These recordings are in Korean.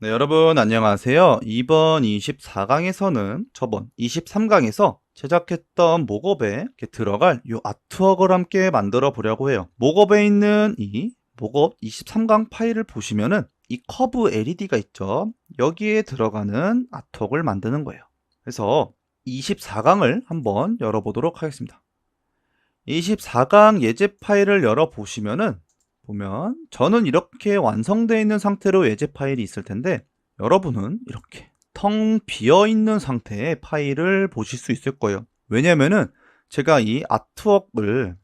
네, 여러분 안녕하세요. 이번 24강에서는 저번 23강에서 제작했던 목업에 이렇게 들어갈 이 아트웍을 함께 만들어 보려고 해요. 목업에 있는 이 목업 23강 파일을 보시면은 이 커브 LED가 있죠. 여기에 들어가는 아트웍을 만드는 거예요. 그래서 24강을 한번 열어보도록 하겠습니다. 24강 예제 파일을 열어보시면은 보면 저는 이렇게 완성되어 있는 상태로 예제 파일이 있을 텐데 여러분은 이렇게 텅 비어 있는 상태의 파일을 보실 수 있을 거예요. 왜냐면은 제가 이 아트웍을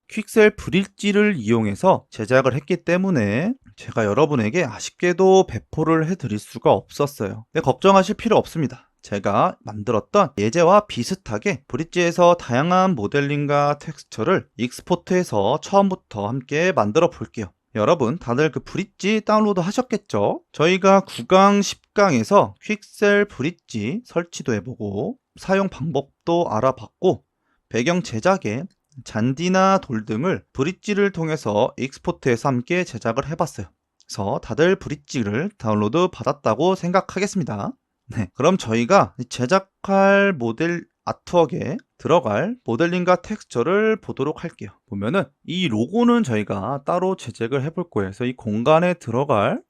퀵셀 브릿지를 이용해서 제작을 했기 때문에 제가 여러분에게 아쉽게도 배포를 해드릴 수가 없었어요. 근데 걱정하실 필요 없습니다. 제가 만들었던 예제와 비슷하게 브릿지에서 다양한 모델링과 텍스처를 익스포트해서 처음부터 함께 만들어 볼게요. 여러분 다들 그 브릿지 다운로드 하셨겠죠? 저희가 9강, 10강에서 퀵셀 브릿지 설치도 해보고 사용 방법도 알아봤고 배경 제작에 잔디나 돌 등을 브릿지를 통해서 익스포트해서 함께 제작을 해봤어요. 그래서 다들 브릿지를 다운로드 받았다고 생각하겠습니다. 네, 그럼 저희가 제작할 모델 아트웍에 들어갈 모델링과 텍스처를 보도록 할게요. 보면은 이 로고는 저희가 따로 제작을 해볼 거예요. 그래서 이 공간에 들어갈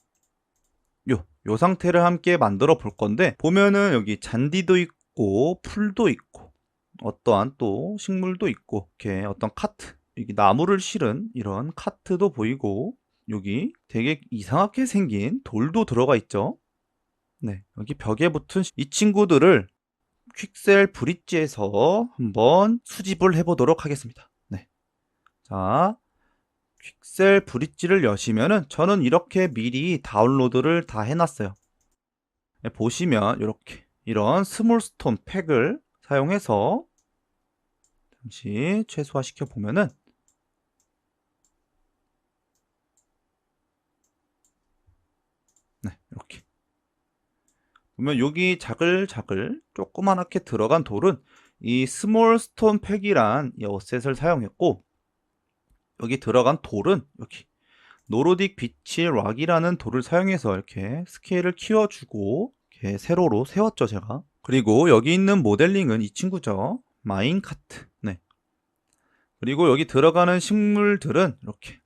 요 상태를 함께 만들어 볼 건데 보면은 여기 잔디도 있고 풀도 있고 어떠한 또 식물도 있고 이렇게 어떤 카트, 여기 나무를 실은 이런 카트도 보이고 여기 되게 이상하게 생긴 돌도 들어가 있죠. 네, 여기 벽에 붙은 이 친구들을 퀵셀 브릿지에서 한번 수집을 해보도록 하겠습니다. 네, 자, 퀵셀 브릿지를 여시면은 저는 이렇게 미리 다운로드를 다 해놨어요. 네, 보시면 이렇게 이런 스몰스톤 팩을 사용해서 잠시 최소화시켜 보면은 네, 이렇게 보면 여기 자글자글 조그맣게 들어간 돌은 이 스몰 스톤 팩이란 이 어셋을 사용했고 여기 들어간 돌은 여기 노르딕 비치 락이라는 돌을 사용해서 이렇게 스케일을 키워주고 이렇게 세로로 세웠죠 제가. 그리고 여기 있는 모델링은 이 친구죠. 마인카트. 네. 그리고 여기 들어가는 식물들은 이렇게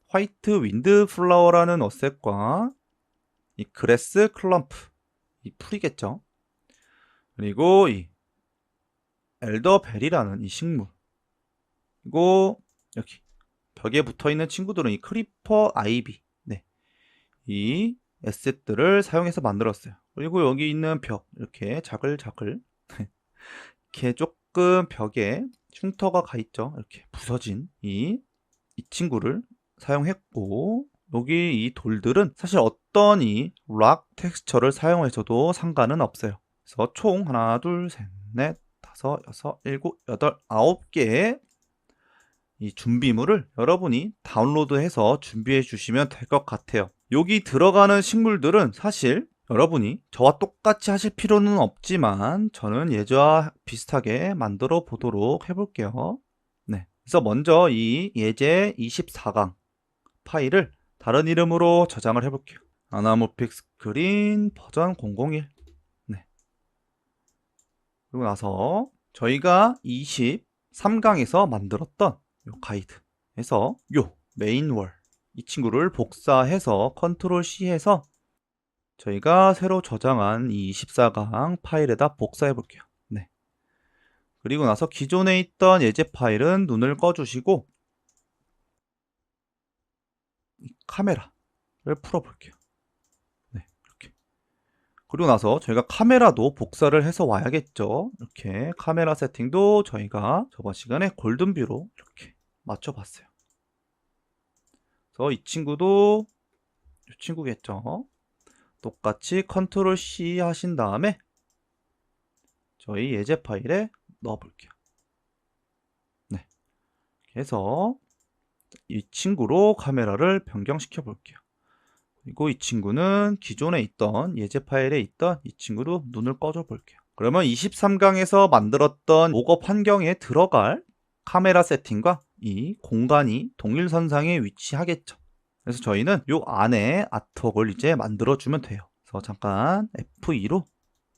화이트 윈드 플라워라는 어셋과 이 그레스 클럼프, 이 풀이겠죠. 그리고 이 엘더벨이라는 이 식물. 그리고 여기 벽에 붙어 있는 친구들은 이 크리퍼 아이비. 네. 이 에셋들을 사용해서 만들었어요. 그리고 여기 있는 벽 이렇게 자글자글 이렇게 조금 벽에 흉터가 가 있죠. 이렇게 부서진 이 친구를 사용했고 여기 이 돌들은 사실 어떤 이 락 텍스처를 사용해서도 상관은 없어요. 그래서 총 하나, 둘, 셋, 넷, 다섯, 여섯, 일곱, 여덟, 9개의 이 준비물을 여러분이 다운로드해서 준비해 주시면 될 것 같아요. 여기 들어가는 식물들은 사실 여러분이 저와 똑같이 하실 필요는 없지만 저는 예제와 비슷하게 만들어 보도록 해볼게요. 네, 그래서 먼저 이 예제 24강 파일을 다른 이름으로 저장을 해볼게요. 아나모픽 스크린 버전 001. 네. 그리고 나서 저희가 23강에서 만들었던 요 가이드에서 요 메인월 이 친구를 복사해서 컨트롤 C 해서 저희가 새로 저장한 이 24강 파일에다 복사해 볼게요. 네. 그리고 나서 기존에 있던 예제 파일은 눈을 꺼 주시고 카메라를 풀어 볼게요. 네, 이렇게. 그리고 나서 저희가 카메라도 복사를 해서 와야겠죠. 이렇게 카메라 세팅도 저희가 저번 시간에 골든뷰로 이렇게 맞춰 봤어요. 그래서 이 친구도 이 친구겠죠. 똑같이 컨트롤 C 하신 다음에 저희 예제 파일에 넣어 볼게요. 네. 그래서 이 친구로 카메라를 변경시켜 볼게요. 그리고 이 친구는 기존에 있던 예제 파일에 있던 이 친구로 눈을 꺼줘 볼게요. 그러면 23강에서 만들었던 목업 환경에 들어갈 카메라 세팅과 이 공간이 동일선상에 위치하겠죠. 그래서 저희는 요 안에 아트웍을 이제 만들어주면 돼요. 그래서 잠깐 F2로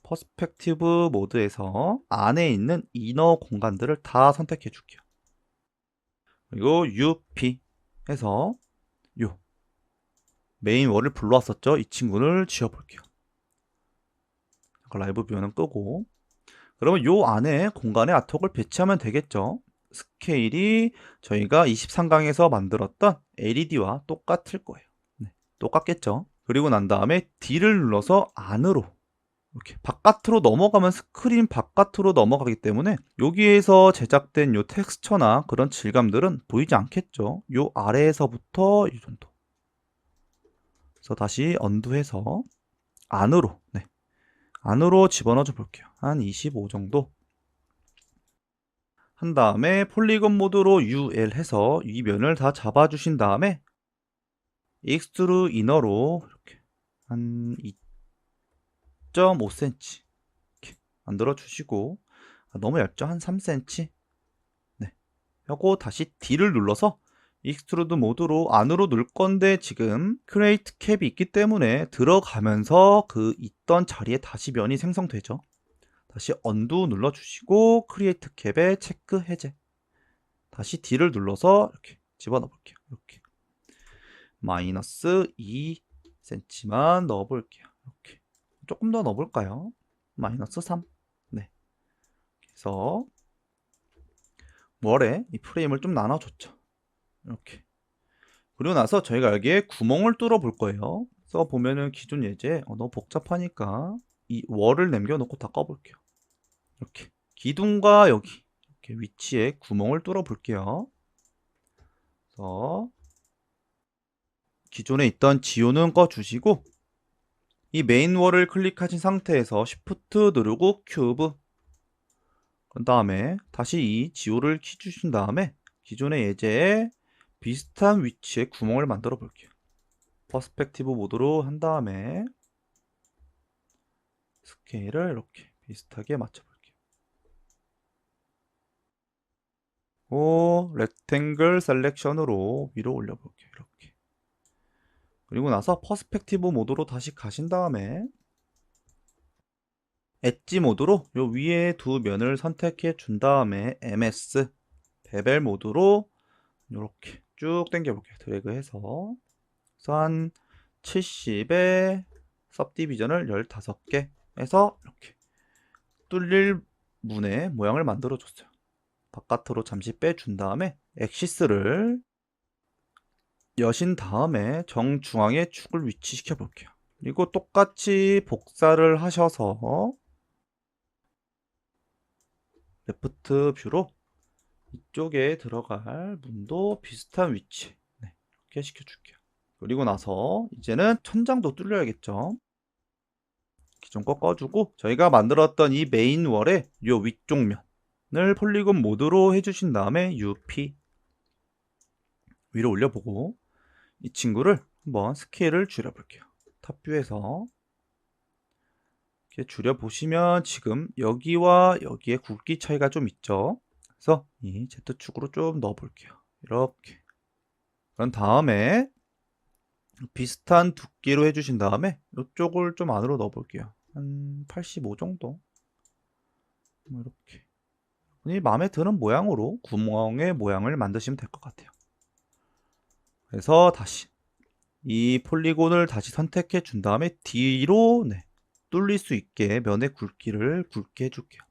퍼스펙티브 모드에서 안에 있는 이너 공간들을 다 선택해 줄게요. 그리고 UP 해서 요 메인 월을 불러왔었죠. 이 친구를 지워볼게요. 라이브 뷰는 끄고, 그러면 요 안에 공간에 아트웍을 배치하면 되겠죠. 스케일이 저희가 23강에서 만들었던 LED와 똑같을 거예요. 네, 똑같겠죠. 그리고 난 다음에 D를 눌러서 안으로 이렇게 바깥으로 넘어가면 스크린 바깥으로 넘어가기 때문에 여기에서 제작된 요 텍스처나 그런 질감들은 보이지 않겠죠. 요 아래에서부터 이 정도. 그래서 다시 언두해서 안으로, 네, 안으로 집어넣어 줘 볼게요. 한 25 정도. 한 다음에 폴리곤 모드로 UL 해서 이 면을 다 잡아주신 다음에 익스트루 이너로 이렇게 한 2.5cm 이렇게 만들어 주시고, 너무 얇죠? 한 3cm. 네, 하고 다시 D를 눌러서 익스트루드 모드로 안으로 넣을 건데 지금 크리에이트 캡이 있기 때문에 들어가면서 그 있던 자리에 다시 면이 생성되죠. 다시 언두 눌러주시고 크리에이트 캡에 체크 해제. 다시 D를 눌러서 이렇게 집어넣어 볼게요. 이렇게 마이너스 2cm만 넣어 볼게요. 이렇게 조금 더 넣어 볼까요? 마이너스 3. 네, 그래서 월에 이 프레임을 좀 나눠줬죠. 이렇게. 그리고 나서 저희가 여기에 구멍을 뚫어 볼 거예요. 그래서 보면은 기존 예제 너무 복잡하니까 이 월을 남겨놓고 다 꺼볼게요. 이렇게 기둥과 여기 이렇게 위치에 구멍을 뚫어 볼게요. 그래서 기존에 있던 지오는 꺼주시고 이 메인 월을 클릭하신 상태에서 Shift 누르고 큐브, 그 다음에 다시 이 지오를 키 주신 다음에 기존의 예제에 비슷한 위치에 구멍을 만들어 볼게요. 퍼스펙티브 모드로 한 다음에 스케일을 이렇게 비슷하게 맞춰 볼게요. 오, 렉탱글 셀렉션으로 위로 올려 볼게요. 이렇게. 그리고 나서 퍼스펙티브 모드로 다시 가신 다음에 엣지 모드로 요 위에 두 면을 선택해 준 다음에 MS 베벨 모드로 이렇게 쭉 당겨 볼게요. 드래그 해서. 그래서 한 70에 सब디비전을 15개 해서 이렇게 뚫릴 문의 모양을 만들어 줬어요. 바깥으로 잠시 빼준 다음에 엑시스를 여신 다음에 정중앙에 축을 위치시켜 볼게요. 그리고 똑같이 복사를 하셔서 레프트 뷰로 이쪽에 들어갈 문도 비슷한 위치, 네, 이렇게 시켜줄게요. 그리고 나서 이제는 천장도 뚫려야겠죠. 기존 거 꺼주고 저희가 만들었던 이 메인 월의 요 위쪽 면을 폴리곤 모드로 해주신 다음에 UP 위로 올려보고 이 친구를 한번 스케일을 줄여볼게요. 탑뷰에서 이렇게 줄여보시면 지금 여기와 여기에 굵기 차이가 좀 있죠. 그래서 이 Z축으로 좀 넣어볼게요. 이렇게. 그런 다음에 비슷한 두께로 해주신 다음에 이쪽을 좀 안으로 넣어볼게요. 한 85 정도. 뭐 이렇게. 이 마음에 드는 모양으로 구멍의 모양을 만드시면 될 것 같아요. 그래서 다시 이 폴리곤을 다시 선택해 준 다음에 D로, 네, 뚫릴 수 있게 면의 굵기를 굵게 해줄게요.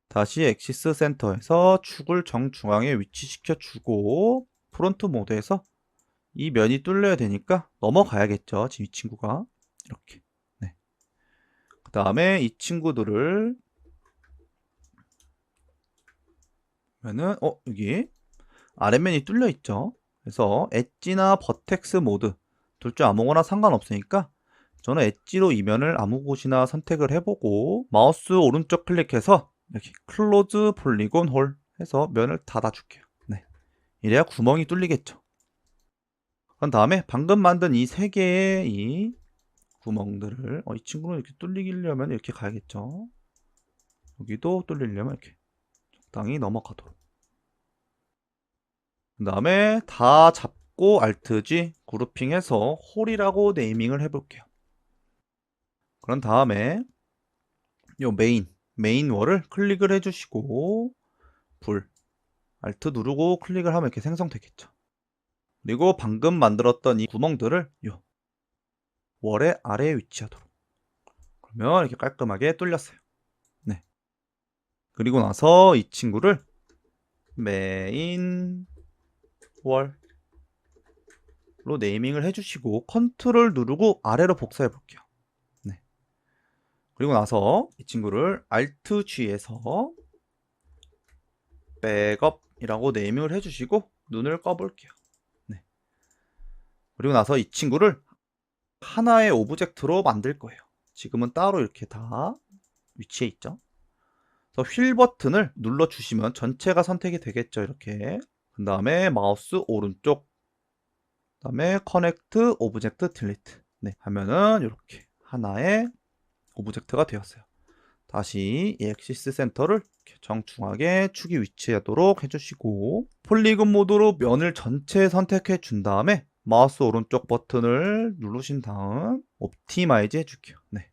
다시 엑시스 센터에서 축을 정중앙에 위치시켜 주고 프론트 모드에서 이 면이 뚫려야 되니까 넘어가야겠죠. 지금 이 친구가 이렇게. 네. 그 다음에 이 친구들을 보면은 여기 아랫면이 뚫려 있죠. 그래서 엣지나 버텍스 모드 둘 중 아무거나 상관없으니까 저는 엣지로 이 면을 아무 곳이나 선택을 해보고 마우스 오른쪽 클릭해서 이렇게 클로즈 폴리곤 홀 해서 면을 닫아줄게요. 네, 이래야 구멍이 뚫리겠죠. 그런 다음에 방금 만든 이 세 개의 이 구멍들을 이 친구는 이렇게 뚫리려면 이렇게 가야겠죠. 여기도 뚫리려면 이렇게 적당히 넘어가도록. 그 다음에 다 잡고 Alt G 그룹핑해서 홀이라고 네이밍을 해볼게요. 그런 다음에 요 메인 월을 클릭을 해주시고 불 Alt 누르고 클릭을 하면 이렇게 생성되겠죠. 그리고 방금 만들었던 이 구멍들을 요 월의 아래에 위치하도록, 그러면 이렇게 깔끔하게 뚫렸어요. 네. 그리고 나서 이 친구를 메인 월로 네이밍을 해주시고 컨트롤 누르고 아래로 복사해 볼게요. 네. 그리고 나서 이 친구를 Alt G에서 백업이라고 네이밍을 해주시고 눈을 꺼볼게요. 네. 그리고 나서 이 친구를 하나의 오브젝트로 만들 거예요. 지금은 따로 이렇게 다 위치해 있죠. 그래서 휠 버튼을 눌러주시면 전체가 선택이 되겠죠. 이렇게. 그 다음에 마우스 오른쪽, 그 다음에 커넥트 오브젝트 딜리트. 네, 하면은 이렇게 하나의 오브젝트가 되었어요. 다시 이 액시스 센터를 이렇게 정중하게 축이 위치하도록 해주시고, 폴리곤 모드로 면을 전체 선택해 준 다음에 마우스 오른쪽 버튼을 누르신 다음 옵티마이즈 해줄게요. 네.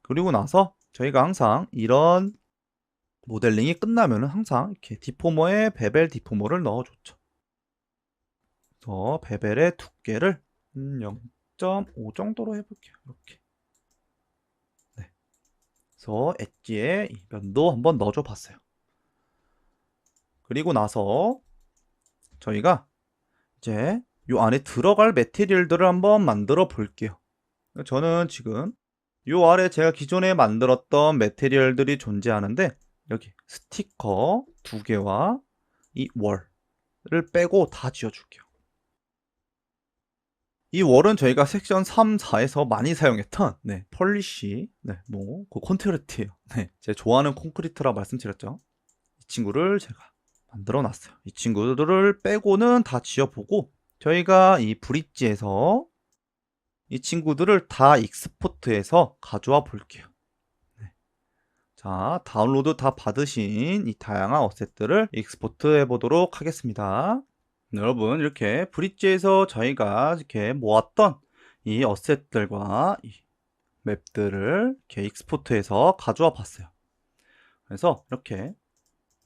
그리고 나서 저희가 항상 이런 모델링이 끝나면 항상 이렇게 디포머에 베벨 디포머를 넣어줬죠. 그래서 베벨의 두께를 0.5 정도로 해볼게요. 이렇게. 네. 그래서 엣지에 이 면도 한번 넣어줘 봤어요. 그리고 나서 저희가 이제 이 안에 들어갈 매티리얼들을 한번 만들어 볼게요. 저는 지금 이 아래 제가 기존에 만들었던 매티리얼들이 존재하는데, 여기 스티커 2개와 이 월을 빼고 다 지워줄게요. 이 월은 저희가 섹션 3, 4에서 많이 사용했던 펄리시, 그 콘크리트예요. 제가 좋아하는 콘크리트라 말씀드렸죠. 이 친구를 제가 만들어 놨어요. 이 친구들을 빼고는 다 지워보고, 저희가 이 브릿지에서 이 친구들을 다 익스포트해서 가져와 볼게요. 자, 다운로드 다 받으신 이 다양한 어셋들을 익스포트 해보도록 하겠습니다. 여러분, 이렇게 브릿지에서 저희가 이렇게 모았던 이 어셋들과 이 맵들을 이렇게 익스포트해서 가져와 봤어요. 그래서 이렇게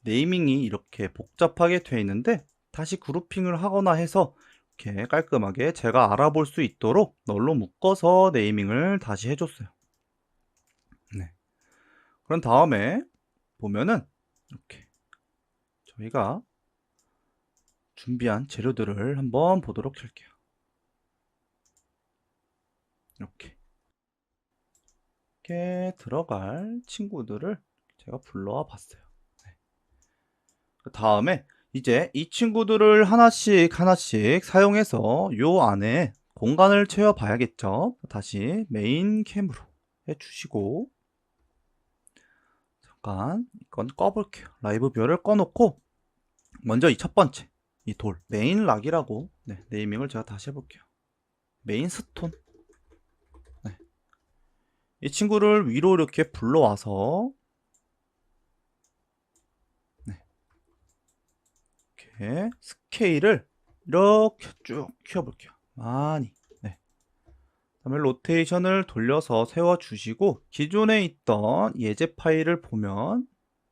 네이밍이 이렇게 복잡하게 되어 있는데, 다시 그룹핑을 하거나 해서 이렇게 깔끔하게 제가 알아볼 수 있도록 널로 묶어서 네이밍을 다시 해줬어요. 네. 그런 다음에 보면은 이렇게 저희가 준비한 재료들을 한번 보도록 할게요. 이렇게 들어갈 친구들을 제가 불러와 봤어요. 그 다음에 이제 이 친구들을 하나씩 사용해서 요 안에 공간을 채워 봐야겠죠. 다시 메인 캠으로 해주시고, 잠깐 이건 꺼볼게요. 라이브 뷰를 꺼놓고 먼저 이 첫 번째 이 돌 메인 락이라고 네이밍을 제가 다시 해볼게요. 메인 스톤. 이 친구를 위로 이렇게 불러와서 이렇게 스케일을 이렇게 쭉 키워볼게요. 많이. 그다음에 로테이션을 돌려서 세워주시고, 기존에 있던 예제 파일을 보면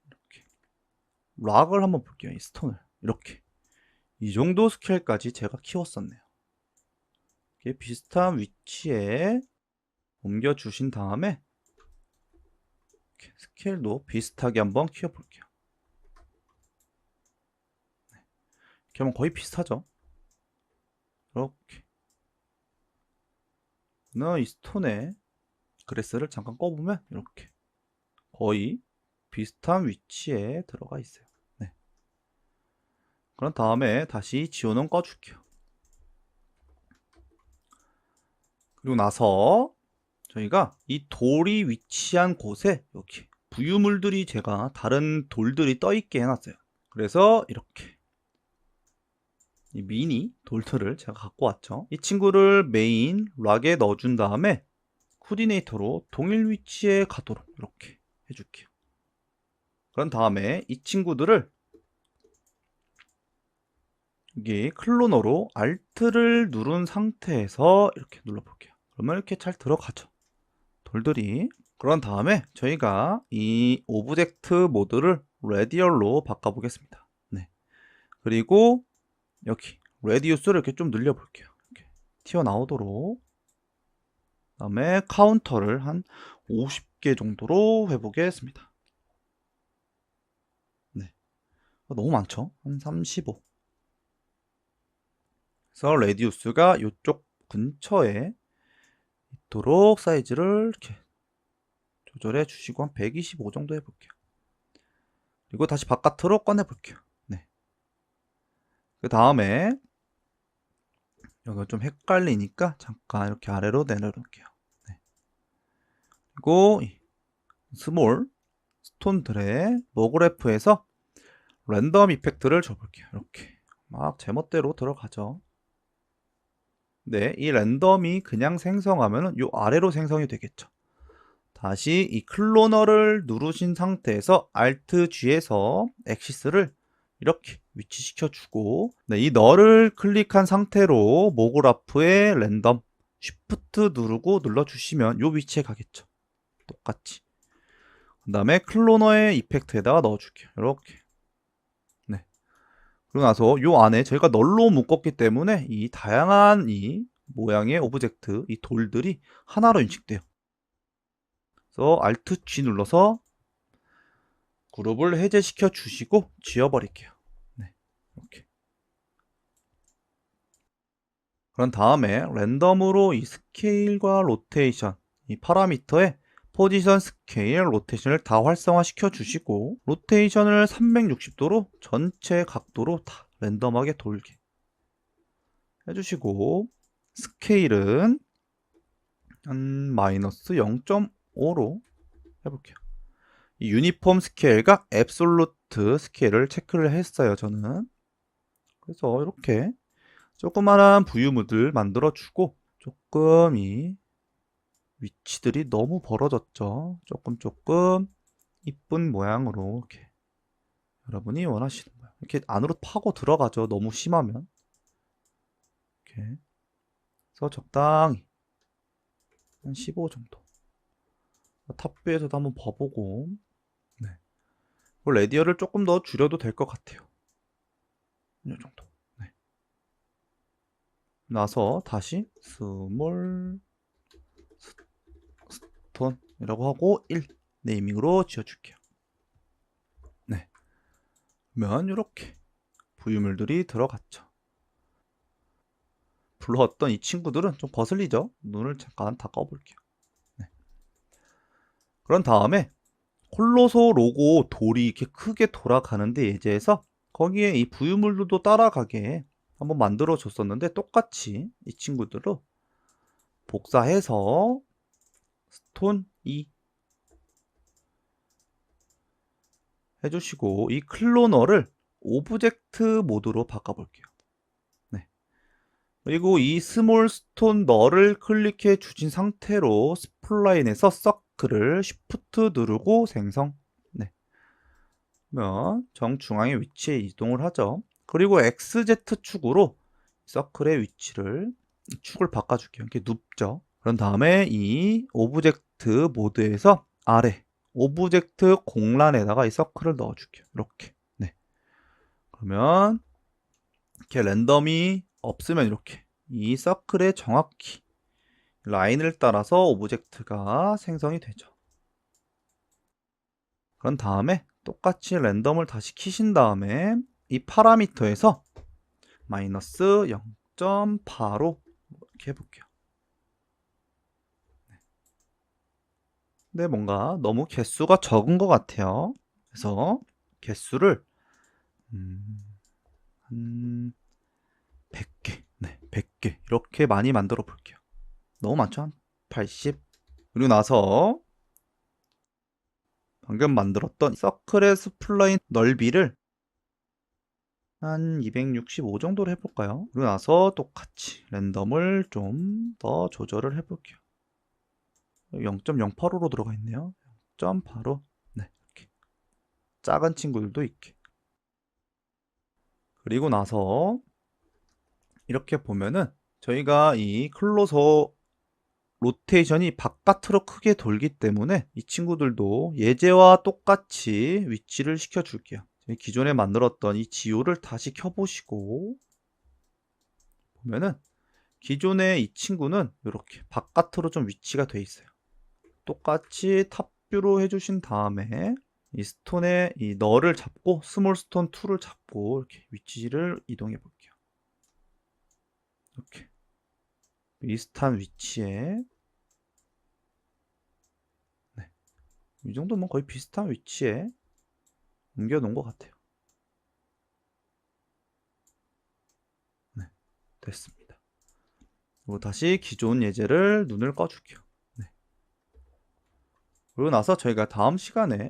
이렇게 락을 한번 볼게요. 이 스톤을 이렇게 이 정도 스케일까지 제가 키웠었네요. 이렇게 비슷한 위치에 옮겨주신 다음에 이렇게 스케일도 비슷하게 한번 키워볼게요. 이렇게 하면 거의 비슷하죠. 이렇게 이 스톤에 그래스를 잠깐 꺼보면 이렇게 거의 비슷한 위치에 들어가 있어요. 그런 다음에 다시 지오는 꺼줄게요. 그리고 나서 저희가 이 돌이 위치한 곳에 이렇게 부유물들이 제가 다른 돌들이 떠 있게 해놨어요. 그래서 이렇게 이 미니 돌들을 제가 갖고 왔죠. 이 친구를 메인 락에 넣어준 다음에 코디네이터로 동일 위치에 가도록 이렇게 해줄게요. 그런 다음에 이 친구들을 여기 클로너로 Alt를 누른 상태에서 이렇게 눌러볼게요. 그러면 이렇게 잘 들어가죠. 돌들이. 그런 다음에 저희가 이 오브젝트 모드를 레디얼로 바꿔보겠습니다. 네. 그리고 여기 레디우스를 이렇게 좀 늘려볼게요. 이렇게 튀어나오도록. 그다음에 카운터를 한 50개 정도로 해보겠습니다. 네. 너무 많죠? 한 35. 그래서 레디우스가 이쪽 근처에 있도록 사이즈를 이렇게 조절해 주시고 한 125 정도 해볼게요. 그리고 다시 바깥으로 꺼내 볼게요. 네. 그 다음에 여기가 좀 헷갈리니까 잠깐 이렇게 아래로 내려놓을게요. 네. 그리고 이 스몰 스톤들의 모그래프에서 랜덤 이펙트를 줘볼게요. 이렇게 막 제멋대로 들어가죠. 네, 이 랜덤이 그냥 생성하면 요 아래로 생성이 되겠죠. 다시 이 클로너를 누르신 상태에서 Alt G에서 엑시스를 이렇게 위치시켜 주고, 네, 이 널을 클릭한 상태로 모그래프의 랜덤 Shift 누르고 눌러주시면 이 위치에 가겠죠. 똑같이. 그 다음에 클로너의 이펙트에다가 넣어줄게요. 이렇게. 네. 그리고 나서 이 안에 저희가 널로 묶었기 때문에 이 다양한 이 모양의 오브젝트, 이 돌들이 하나로 인식돼요. 그래서 Alt G 눌러서 그룹을 해제시켜 주시고 지워버릴게요. 네, 이렇게. 그런 다음에 랜덤으로 이 스케일과 로테이션, 이 파라미터에 포지션, 스케일, 로테이션을 다 활성화시켜 주시고 로테이션을 360도로 전체 각도로 다 랜덤하게 돌게 해주시고 스케일은 한 마이너스 0.5로 해볼게요. 이 유니폼 스케일과 앱솔루트 스케일을 체크를 했어요, 저는. 그래서 이렇게 조그마한 부유물들 만들어주고 조금 이 위치들이 너무 벌어졌죠. 조금 이쁜 모양으로 이렇게 여러분이 원하시는 거예요. 이렇게 안으로 파고 들어가죠. 너무 심하면. 이렇게. 그래서 적당히 한 15 정도. 탑뷰에서도 한번 봐보고. 네. 레디어를 조금 더 줄여도 될 것 같아요. 이 정도. 네. 나서 다시 스몰 스톤이라고 하고 1 네이밍으로 지어줄게요. 네. 그러면 이렇게 부유물들이 들어갔죠. 불러왔던 이 친구들은 좀 거슬리죠? 눈을 잠깐 다 꺼볼게요. 네. 그런 다음에 콜로소 로고 돌이 이렇게 크게 돌아가는데 예제에서 거기에 이 부유물들도 따라가게 한번 만들어 줬었는데 똑같이 이 친구들로 복사해서 스톤 2 해주시고 이 클로너를 오브젝트 모드로 바꿔볼게요. 네. 그리고 이 스몰 스톤 널을 클릭해 주신 상태로 스플라인에서 서클을 Shift 누르고 생성. 네. 그러면 정중앙의 위치에 이동을 하죠. 그리고 XZ축으로 서클의 위치를 축을 바꿔줄게요. 이렇게 눕죠. 그런 다음에 이 오브젝트 모드에서 아래 오브젝트 공란에다가 이 서클을 넣어줄게요. 이렇게. 네. 그러면 이렇게 랜덤이 없으면 이렇게 이 서클에 정확히 라인을 따라서 오브젝트가 생성이 되죠. 그런 다음에 똑같이 랜덤을 다시 키신 다음에 이 파라미터에서 마이너스 0.8로 이렇게 해볼게요. 근데 뭔가 너무 개수가 적은 것 같아요. 그래서 개수를 한 100개, 네, 100개 이렇게 많이 만들어 볼게요. 너무 많죠? 한 80. 그리고 나서 방금 만들었던 서클의 스플라인 넓이를 한 265 정도로 해볼까요? 그리고 나서 똑같이 랜덤을 좀 더 조절을 해볼게요. 0.085로 들어가 있네요. 0.85. 네, 이렇게. 작은 친구들도 있게. 그리고 나서 이렇게 보면은 저희가 이 클로저 로테이션이 바깥으로 크게 돌기 때문에 이 친구들도 예제와 똑같이 위치를 시켜줄게요. 기존에 만들었던 이 지호를 다시 켜보시고 보면은 기존의 이 친구는 이렇게 바깥으로 좀 위치가 돼 있어요. 똑같이 탑뷰로 해주신 다음에 이 스톤에 이 널을 잡고 스몰 스톤 2를 잡고 이렇게 위치를 이동해 볼게요. 이렇게 비슷한 위치에 이 정도면 거의 비슷한 위치에 옮겨 놓은 것 같아요. 네, 됐습니다. 그리고 다시 기존 예제를 눈을 꺼줄게요. 네. 그리고 나서 저희가 다음 시간에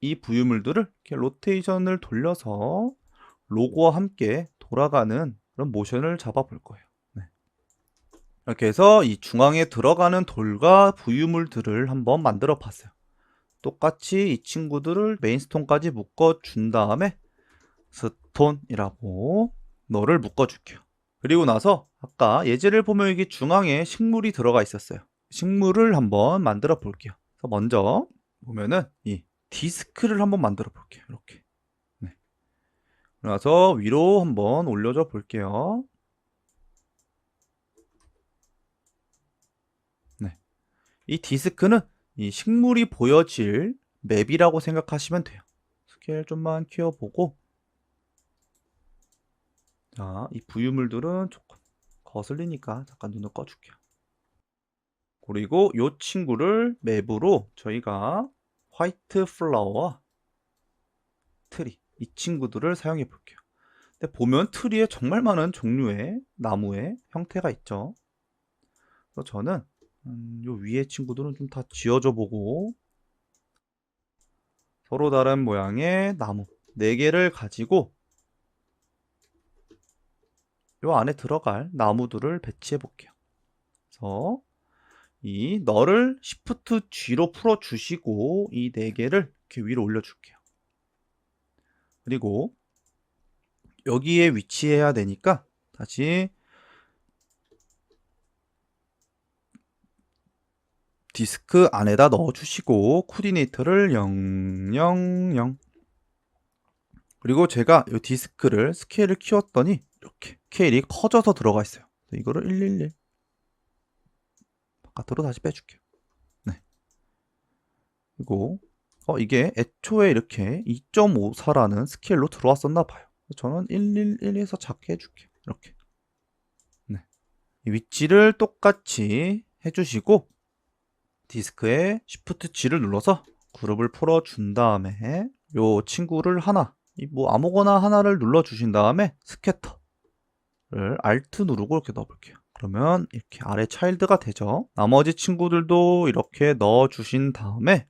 이 부유물들을 이렇게 로테이션을 돌려서 로고와 함께 돌아가는 그런 모션을 잡아 볼 거예요. 네. 이렇게 해서 이 중앙에 들어가는 돌과 부유물들을 한번 만들어 봤어요. 똑같이 이 친구들을 메인스톤까지 묶어 준 다음에 스톤이라고 너를 묶어 줄게요. 그리고 나서 아까 예제를 보면 여기 중앙에 식물이 들어가 있었어요. 식물을 한번 만들어 볼게요. 그래서 먼저 보면은 이 디스크를 한번 만들어 볼게요. 이렇게. 네. 그래서 위로 한번 올려줘 볼게요. 네. 이 디스크는 이 식물이 보여질 맵이라고 생각하시면 돼요. 스케일 좀만 키워보고 자, 이 부유물들은 조금 거슬리니까 잠깐 눈을 꺼줄게요. 그리고 이 친구를 맵으로 저희가 화이트 플라워와 트리 이 친구들을 사용해 볼게요. 근데 보면 트리에 정말 많은 종류의 나무의 형태가 있죠. 그래서 저는 요 위에 친구들은 좀 다 지어줘 보고 서로 다른 모양의 나무 4개를 가지고 요 안에 들어갈 나무들을 배치해 볼게요. 그래서 이 너를 Shift G로 풀어 주시고 이 4개를 이렇게 위로 올려 줄게요. 그리고 여기에 위치해야 되니까 다시 디스크 안에다 넣어 주시고 코디네이터를 0, 0, 0 그리고 제가 이 디스크를 스케일을 키웠더니 이렇게 스케일이 커져서 들어가 있어요. 이거를 111 바깥으로 다시 빼줄게요. 네. 그리고 이게 애초에 이렇게 2.54라는 스케일로 들어왔었나 봐요. 저는 111에서 작게 해줄게요. 이렇게. 네. 이 위치를 똑같이 해주시고 디스크에 Shift G를 눌러서 그룹을 풀어준 다음에 요 친구를 하나 뭐 아무거나 하나를 눌러주신 다음에 스캐터를 Alt 누르고 이렇게 넣어볼게요. 그러면 이렇게 아래 차일드가 되죠. 나머지 친구들도 이렇게 넣어주신 다음에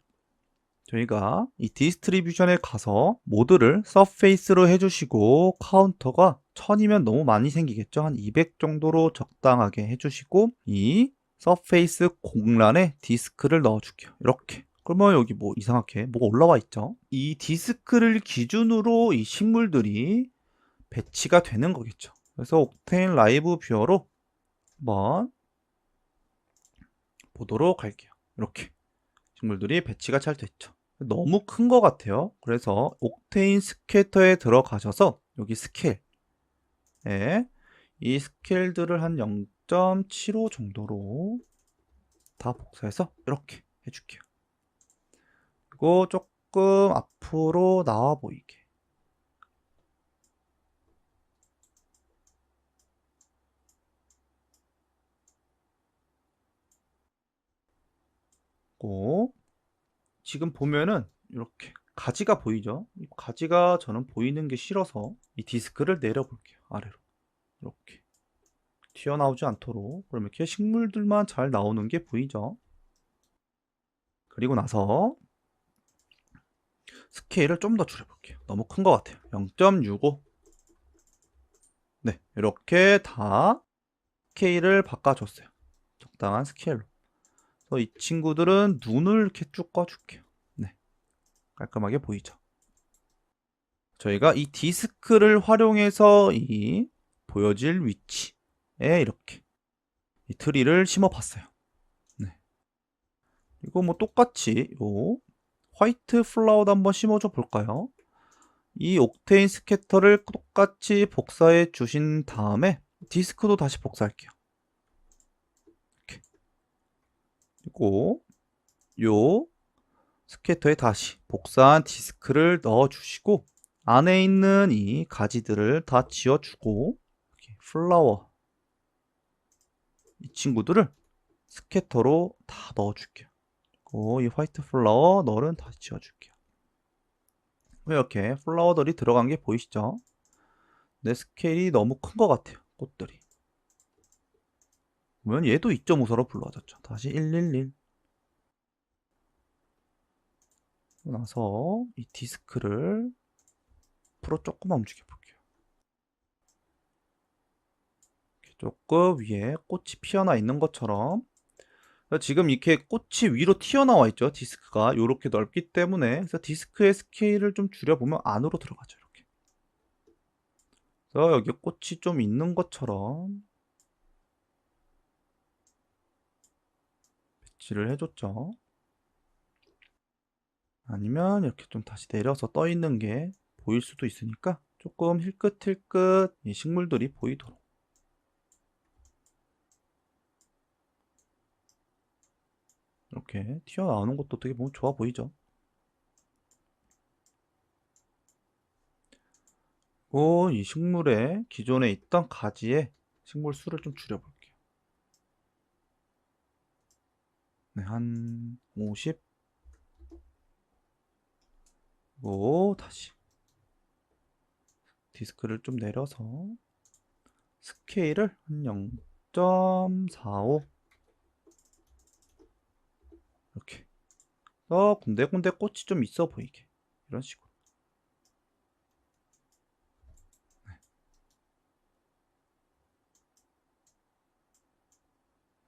저희가 이 디스트리뷰션에 가서 모드를 서페이스로 해주시고 카운터가 1000이면 너무 많이 생기겠죠. 한 200 정도로 적당하게 해주시고 이 서페이스 공란에 디스크를 넣어줄게요. 이렇게. 그러면 여기 뭐 이상하게 뭐가 올라와 있죠. 이 디스크를 기준으로 이 식물들이 배치가 되는 거겠죠. 그래서 옥테인 라이브 뷰어로 한번 보도록 할게요. 이렇게 식물들이 배치가 잘 됐죠. 너무 큰 것 같아요. 그래서 옥테인 스케터에 들어가셔서 여기 스케일에 이 스케일들을 한 0.75 정도로 다 복사해서 이렇게 해줄게요. 그리고 조금 앞으로 나와 보이게. 고 지금 보면은 이렇게 가지가 보이죠? 이 가지가 저는 보이는 게 싫어서 이 디스크를 내려볼게요. 아래로. 이렇게. 튀어나오지 않도록. 그럼 이렇게 식물들만 잘 나오는 게 보이죠? 그리고 나서 스케일을 좀 더 줄여볼게요. 너무 큰 것 같아요. 0.65. 네, 이렇게 다 스케일을 바꿔줬어요. 적당한 스케일로. 그래서 이 친구들은 눈을 이렇게 쭉 꺼줄게요. 네, 깔끔하게 보이죠? 저희가 이 디스크를 활용해서 이 보여질 위치에 이렇게 이 트리를 심어봤어요. 네. 이거 뭐 똑같이 요 화이트 플라워도 한번 심어줘 볼까요? 이 옥테인 스캐터를 똑같이 복사해 주신 다음에 디스크도 다시 복사할게요. 이렇게. 그리고 요 스캐터에 다시 복사한 디스크를 넣어 주시고 안에 있는 이 가지들을 다 지워주고 이렇게 플라워 이 친구들을 스캐터로 다 넣어줄게요. 그리고 이 화이트 플라워 너는 다시 지워줄게요. 이렇게 플라워들이 들어간 게 보이시죠? 내 스케일이 너무 큰 것 같아요. 꽃들이. 그러면 얘도 2.5서로 불러졌죠. 다시 111. 그러고 나서 이 디스크를 앞으로 조금만 움직여 볼게요. 조금 위에 꽃이 피어나 있는 것처럼 지금 이렇게 꽃이 위로 튀어나와 있죠. 디스크가 이렇게 넓기 때문에 그래서 디스크의 스케일을 좀 줄여보면 안으로 들어가죠. 이렇게. 그래서 여기 꽃이 좀 있는 것처럼 배치를 해줬죠. 아니면 이렇게 좀 다시 내려서 떠 있는 게 보일 수도 있으니까 조금 힐끗힐끗 이 식물들이 보이도록 이렇게 튀어나오는 것도 되게 보면 좋아 보이죠. 이 식물의 기존에 있던 가지의 식물 수를 좀 줄여볼게요. 네, 한 50. 다시 디스크를 좀 내려서 스케일을 한 0.45 이렇게 군데군데 꽃이 좀 있어 보이게 이런 식으로. 네.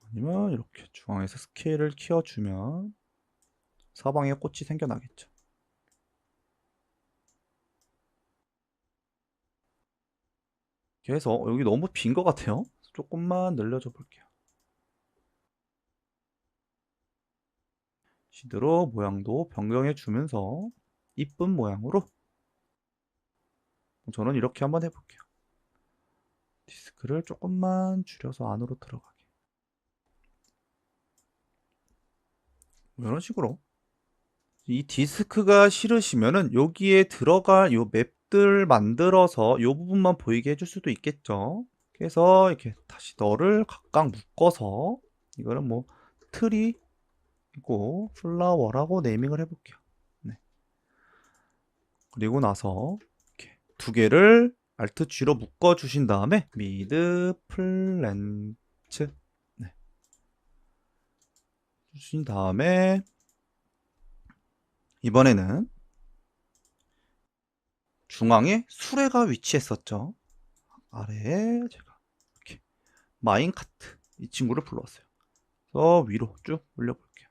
아니면 이렇게 중앙에서 스케일을 키워주면 사방에 꽃이 생겨나겠죠. 그래서 여기 너무 빈 것 같아요. 조금만 늘려줘 볼게요. 시드로 모양도 변경해 주면서 이쁜 모양으로 저는 이렇게 한번 해볼게요. 디스크를 조금만 줄여서 안으로 들어가게. 이런 식으로. 이 디스크가 싫으시면은 여기에 들어갈 요 맵들 만들어서 요 부분만 보이게 해줄 수도 있겠죠. 그래서 이렇게 다시 너를 각각 묶어서 이거는 뭐 트리고 플라워라고 네이밍을 해볼게요. 네. 그리고 나서 이렇게 두 개를 Alt G로 묶어 주신 다음에 미드 플랜츠 네. 주신 다음에 이번에는 중앙에 수레가 위치했었죠. 아래에 제가 이렇게 마인카트 이 친구를 불러왔어요. 그래서 위로 쭉 올려볼게요.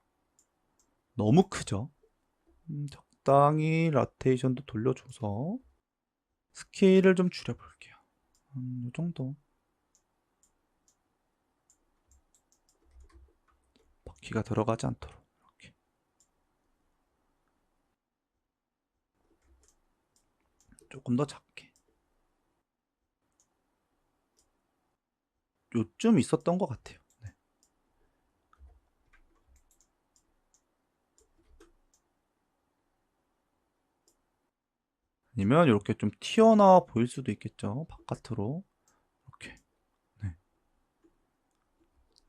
너무 크죠? 적당히 라테이션도 돌려줘서 스케일을 좀 줄여볼게요. 이 정도. 바퀴가 들어가지 않도록 이렇게. 조금 더 작게. 요쯤 있었던 것 같아요. 네. 아니면 이렇게 좀 튀어나와 보일 수도 있겠죠. 바깥으로. 이렇게. 네.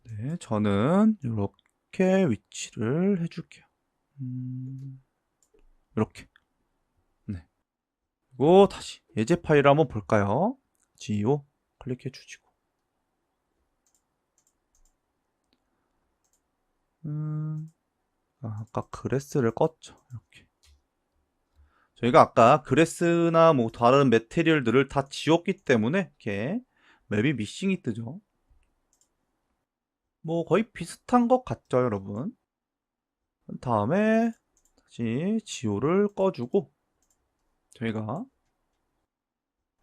네, 저는 이렇게 위치를 해줄게요. 이렇게. 네. 그리고 다시 예제 파일 한번 볼까요? GO 클릭해 주시고. 아까 그래스를 껐죠. 이렇게. 저희가 아까 그래스나 뭐 다른 매테리얼들을 다 지웠기 때문에 이렇게 맵이 미싱이 뜨죠. 뭐 거의 비슷한 것 같죠, 여러분. 다음에 다시 지오를 꺼주고 저희가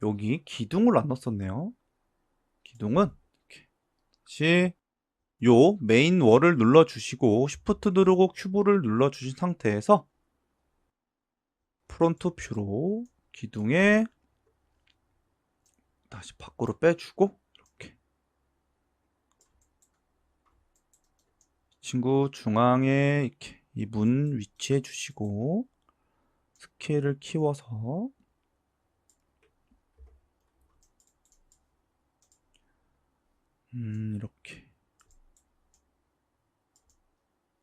여기 기둥을 안 넣었었네요. 기둥은 이렇게 다시 요 메인 월을 눌러주시고 쉬프트 누르고 큐브를 눌러주신 상태에서 프론트 뷰로 기둥에 다시 밖으로 빼주고 이렇게 친구 중앙에 이렇게 이 문 위치해 주시고 스케일을 키워서 이렇게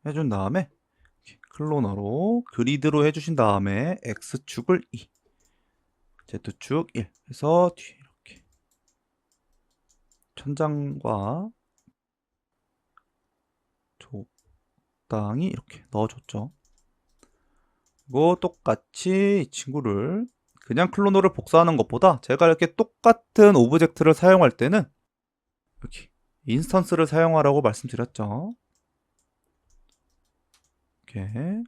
해준 다음에 클로너로 그리드로 해주신 다음에 X축을 2, Z축 1 해서 뒤에 이렇게 천장과 적당히 이렇게 넣어줬죠. 그리고 똑같이 이 친구를 그냥 클로너를 복사하는 것보다 제가 이렇게 똑같은 오브젝트를 사용할 때는 여기 인스턴스를 사용하라고 말씀드렸죠. 이렇게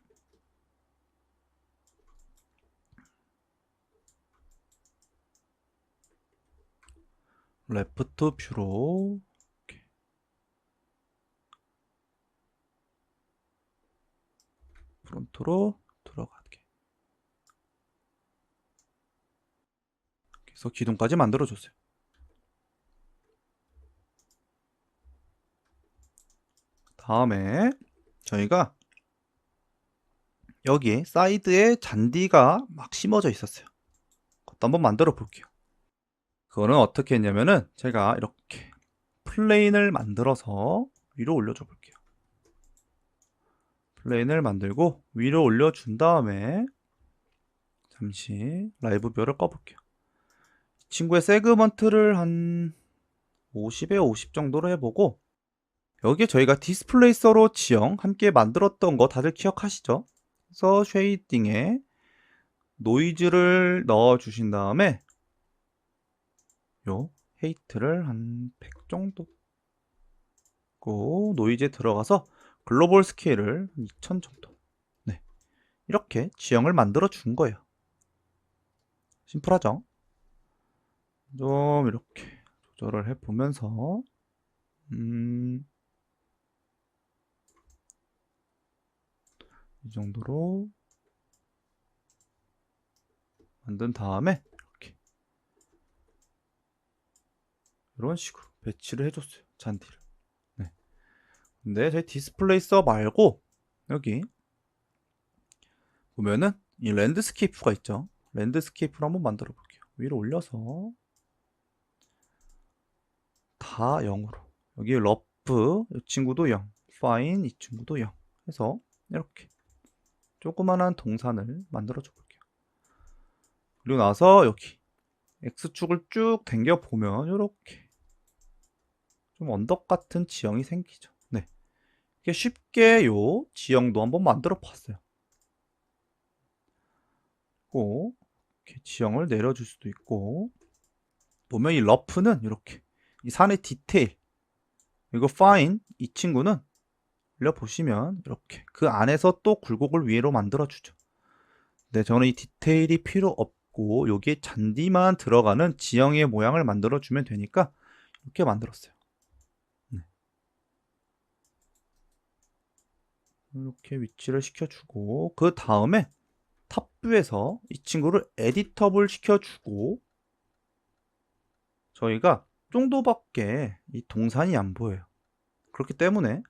레프트 뷰로 이렇게 프론트로 들어가게 그래서 기둥까지 만들어 줬어요. 다음에 저희가 여기에 사이드에 잔디가 막 심어져 있었어요. 그것도 한번 만들어 볼게요. 그거는 어떻게 했냐면은 제가 이렇게 플레인을 만들어서 위로 올려줘 볼게요. 플레인을 만들고 위로 올려준 다음에 잠시 라이브 뷰를 꺼볼게요. 이 친구의 세그먼트를 한 50에 50 정도로 해보고 여기에 저희가 디스플레이서로 지형 함께 만들었던 거 다들 기억하시죠? 그래서 쉐이딩에 노이즈를 넣어 주신 다음에 요 헤이트를 한 100 정도 고 노이즈에 들어가서 글로벌 스케일을 2000 정도. 네, 이렇게 지형을 만들어 준 거예요. 심플하죠? 좀 이렇게 조절을 해 보면서 이 정도로 만든 다음에 이렇게 이런 식으로 배치를 해줬어요. 잔디를. 네. 근데 저희 디스플레이서 말고 여기 보면은 이 랜드스케이프가 있죠. 랜드스케이프를 한번 만들어 볼게요. 위로 올려서 다 0으로 여기 러프 이 친구도 0, 파인 이 친구도 0 해서 이렇게 조그만한 동산을 만들어 줘 볼게요. 그리고 나서 여기 X축을 쭉 당겨 보면 이렇게 좀 언덕 같은 지형이 생기죠. 네, 이렇게 쉽게 요 지형도 한번 만들어 봤어요. 꼭 이렇게 지형을 내려줄 수도 있고 보면 이 러프는 이렇게 이 산의 디테일 그리고 파인 이 친구는 올려보시면 이렇게 그 안에서 또 굴곡을 위로 만들어주죠. 네, 저는 이 디테일이 필요 없고 여기에 잔디만 들어가는 지형의 모양을 만들어주면 되니까 이렇게 만들었어요. 네. 이렇게 위치를 시켜주고 그 다음에 탑뷰에서 이 친구를 에디터블 시켜주고 저희가 정도밖에 이 동산이 안 보여요. 그렇기 때문에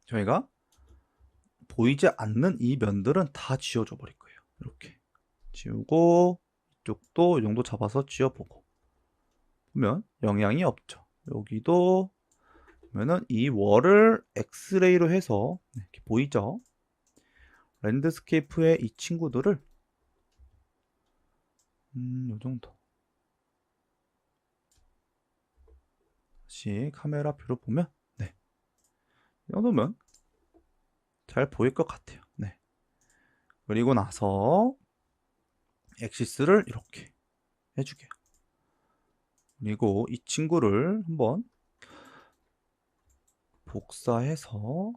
저희가 보이지 않는 이 면들은 다 지워줘 버릴 거예요. 이렇게 지우고 이쪽도 이 정도 잡아서 지워보고 보면 영향이 없죠. 여기도 보면은 이 월을 엑스레이로 해서 이렇게 보이죠. 랜드스케이프의 이 친구들을 요 정도 다시 카메라 뷰로 보면 네, 이 정도면 잘 보일 것 같아요. 네. 그리고 나서 엑시스를 이렇게 해주게요. 그리고 이 친구를 한번 복사해서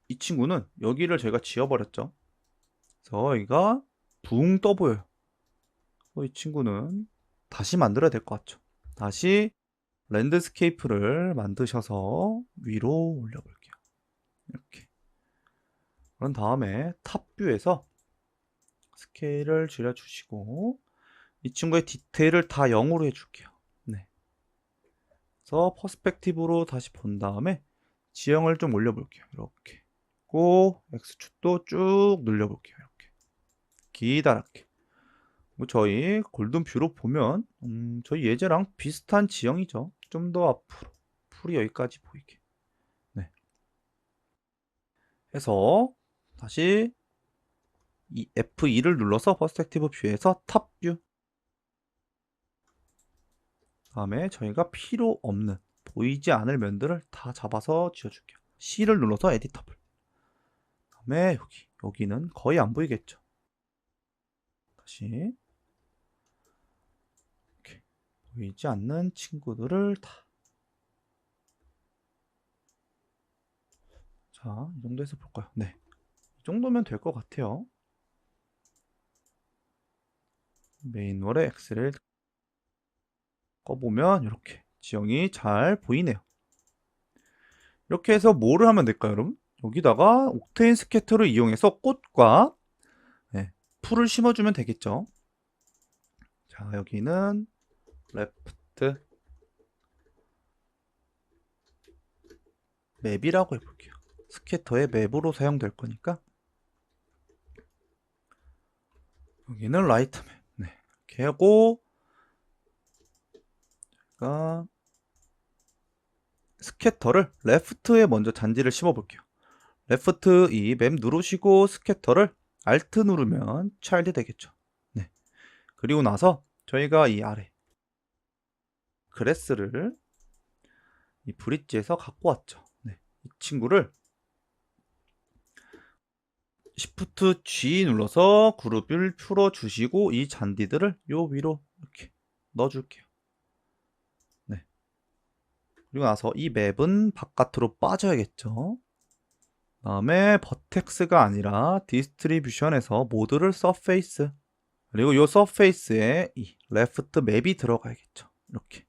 이 친구는 여기를 제가 지워버렸죠. 그래서 여기가 붕 떠 보여요. 이 친구는 다시 만들어야 될 것 같죠. 다시 랜드스케이프를 만드셔서 위로 올려볼게요. 이렇게. 그런 다음에 탑뷰에서 스케일을 줄여주시고 이 친구의 디테일을 다 0으로 해줄게요. 네. 그래서 퍼스펙티브로 다시 본 다음에 지형을 좀 올려볼게요. 이렇게. 그리고 X축도 쭉 늘려볼게요. 이렇게. 기다랗게. 저희 골든뷰로 보면 저희 예제랑 비슷한 지형이죠. 좀 더 앞으로. 풀이 여기까지 보이게. 네. 해서 다시 이 F2를 눌러서 퍼스펙티브 뷰에서 탑 뷰. 다음에 저희가 필요 없는 보이지 않을 면들을 다 잡아서 지워줄게요. C를 눌러서 에디터블. 다음에 여기는 거의 안 보이겠죠. 다시 이렇게 보이지 않는 친구들을 다. 자, 이 정도에서 볼까요? 네, 이 정도면 될 것 같아요. 메인월의 엑셀을 꺼보면 이렇게 지형이 잘 보이네요. 이렇게 해서 뭐를 하면 될까요, 여러분? 여기다가 옥테인 스캐터를 이용해서 꽃과 풀을 심어주면 되겠죠. 자, 여기는 레프트 맵이라고 해볼게요. 스캐터의 맵으로 사용될 거니까 여기는 라이트 맵. 네, 이렇게 하고 제가 스캐터를 레프트에 먼저 잔디를 심어볼게요. 레프트 이 맵 누르시고 스캐터를 Alt 누르면 차일드 되겠죠. 네. 그리고 나서 저희가 이 아래 그래스를 이 브릿지에서 갖고 왔죠. 네. 이 친구를 Shift G 눌러서 그룹을 풀어주시고 이 잔디들을 요 위로 이렇게 넣어줄게요. 네. 그리고 나서 이 맵은 바깥으로 빠져야겠죠. 다음에 버텍스가 아니라 디스트리뷰션에서 모드를 서페이스, 그리고 이 서페이스에 이 레프트 맵이 들어가야겠죠. 이렇게.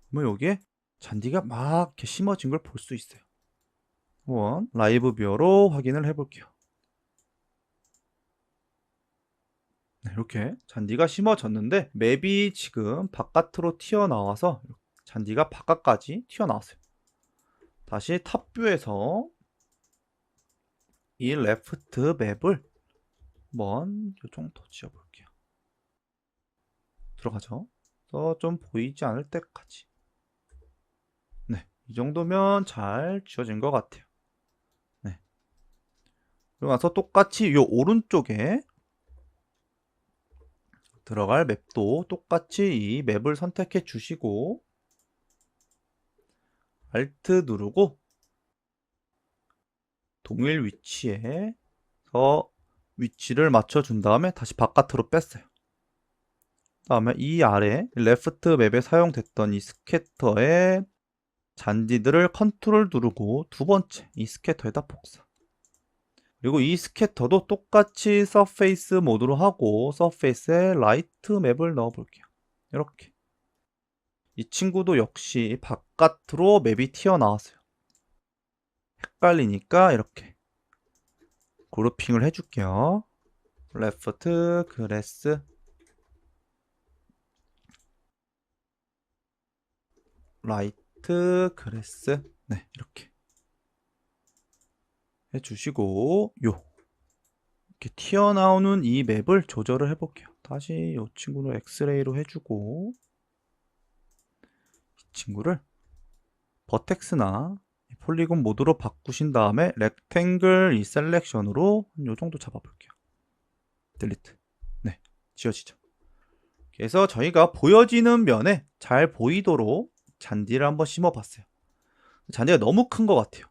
그러면 여기에 잔디가 막 이렇게 심어진 걸 볼 수 있어요. 한번 라이브 뷰어로 확인을 해볼게요. 네, 이렇게 잔디가 심어졌는데 맵이 지금 바깥으로 튀어나와서 잔디가 바깥까지 튀어나왔어요. 다시 탑뷰에서 이 레프트 맵을 한번 요 정도 지어볼게요. 들어가죠. 좀 보이지 않을 때까지. 네, 이 정도면 잘 지어진 것 같아요. 네. 그리고 나서 똑같이 요 오른쪽에 들어갈 맵도 똑같이 이 맵을 선택해 주시고 Alt 누르고 동일 위치에서 위치를 맞춰준 다음에 다시 바깥으로 뺐어요. 다음에 이 아래 레프트 맵에 사용됐던 이 스캐터의 잔디들을 컨트롤 누르고 두 번째 이 스캐터에다 복사. 그리고 이 스캐터도 똑같이 서페이스 모드로 하고 서페이스에 라이트 맵을 넣어 볼게요. 이렇게. 이 친구도 역시 바깥으로 맵이 튀어나왔어요. 헷갈리니까 이렇게 그룹핑을 해줄게요. 레프트, 그래스, 라이트, 그래스. 네, 이렇게 해주시고 이렇게 튀어나오는 이 맵을 조절을 해볼게요. 다시 이 친구를 엑스레이로 해주고 이 친구를 버텍스나 폴리곤 모드로 바꾸신 다음에 렉탱글 이 셀렉션으로 이 정도 잡아볼게요. 딜리트. 네, 지워지죠. 그래서 저희가 보여지는 면에 잘 보이도록 잔디를 한번 심어봤어요. 잔디가 너무 큰 것 같아요.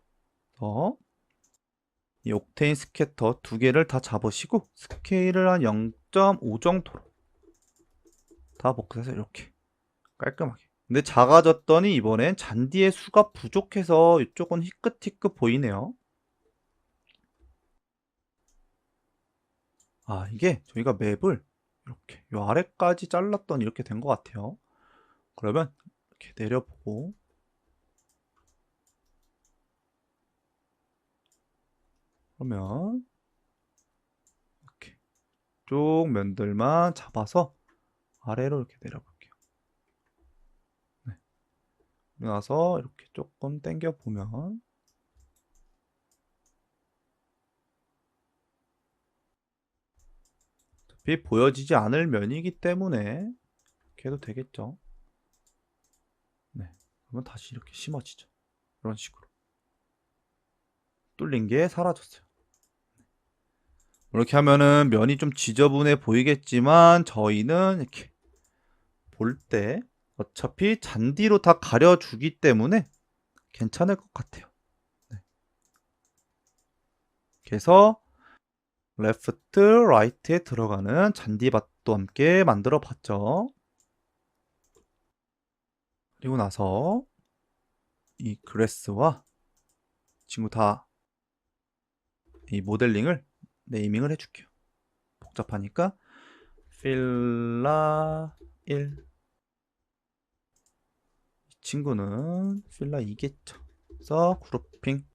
이 옥테인 스캐터 두 개를 다 잡으시고 스케일을 한 0.5 정도로 다 복사해서 이렇게 깔끔하게. 근데 작아졌더니 이번엔 잔디의 수가 부족해서 이쪽은 희끗희끗 보이네요. 이게 저희가 맵을 이렇게 요 아래까지 잘랐더니 이렇게 된 것 같아요. 그러면 이렇게 내려보고 그러면 이렇게 쪽 면들만 잡아서 아래로 이렇게 내려볼게요. 네. 그리고 나서 이렇게 조금 당겨 보면 어차피 보여지지 않을 면이기 때문에 이렇게 해도 되겠죠. 네. 그러면 다시 이렇게 심어지죠. 이런 식으로 뚫린 게 사라졌어요. 이렇게 하면은 면이 좀 지저분해 보이겠지만 저희는 이렇게 볼 때 어차피 잔디로 다 가려주기 때문에 괜찮을 것 같아요. 네. 그래서 레프트, 라이트에 들어가는 잔디밭도 함께 만들어 봤죠. 그리고 나서 이 그래스와 친구 다 이 모델링을 네이밍을 해줄게요. 복잡하니까 필라 1, 이 친구는 필라 2겠죠. 그래서 그룹핑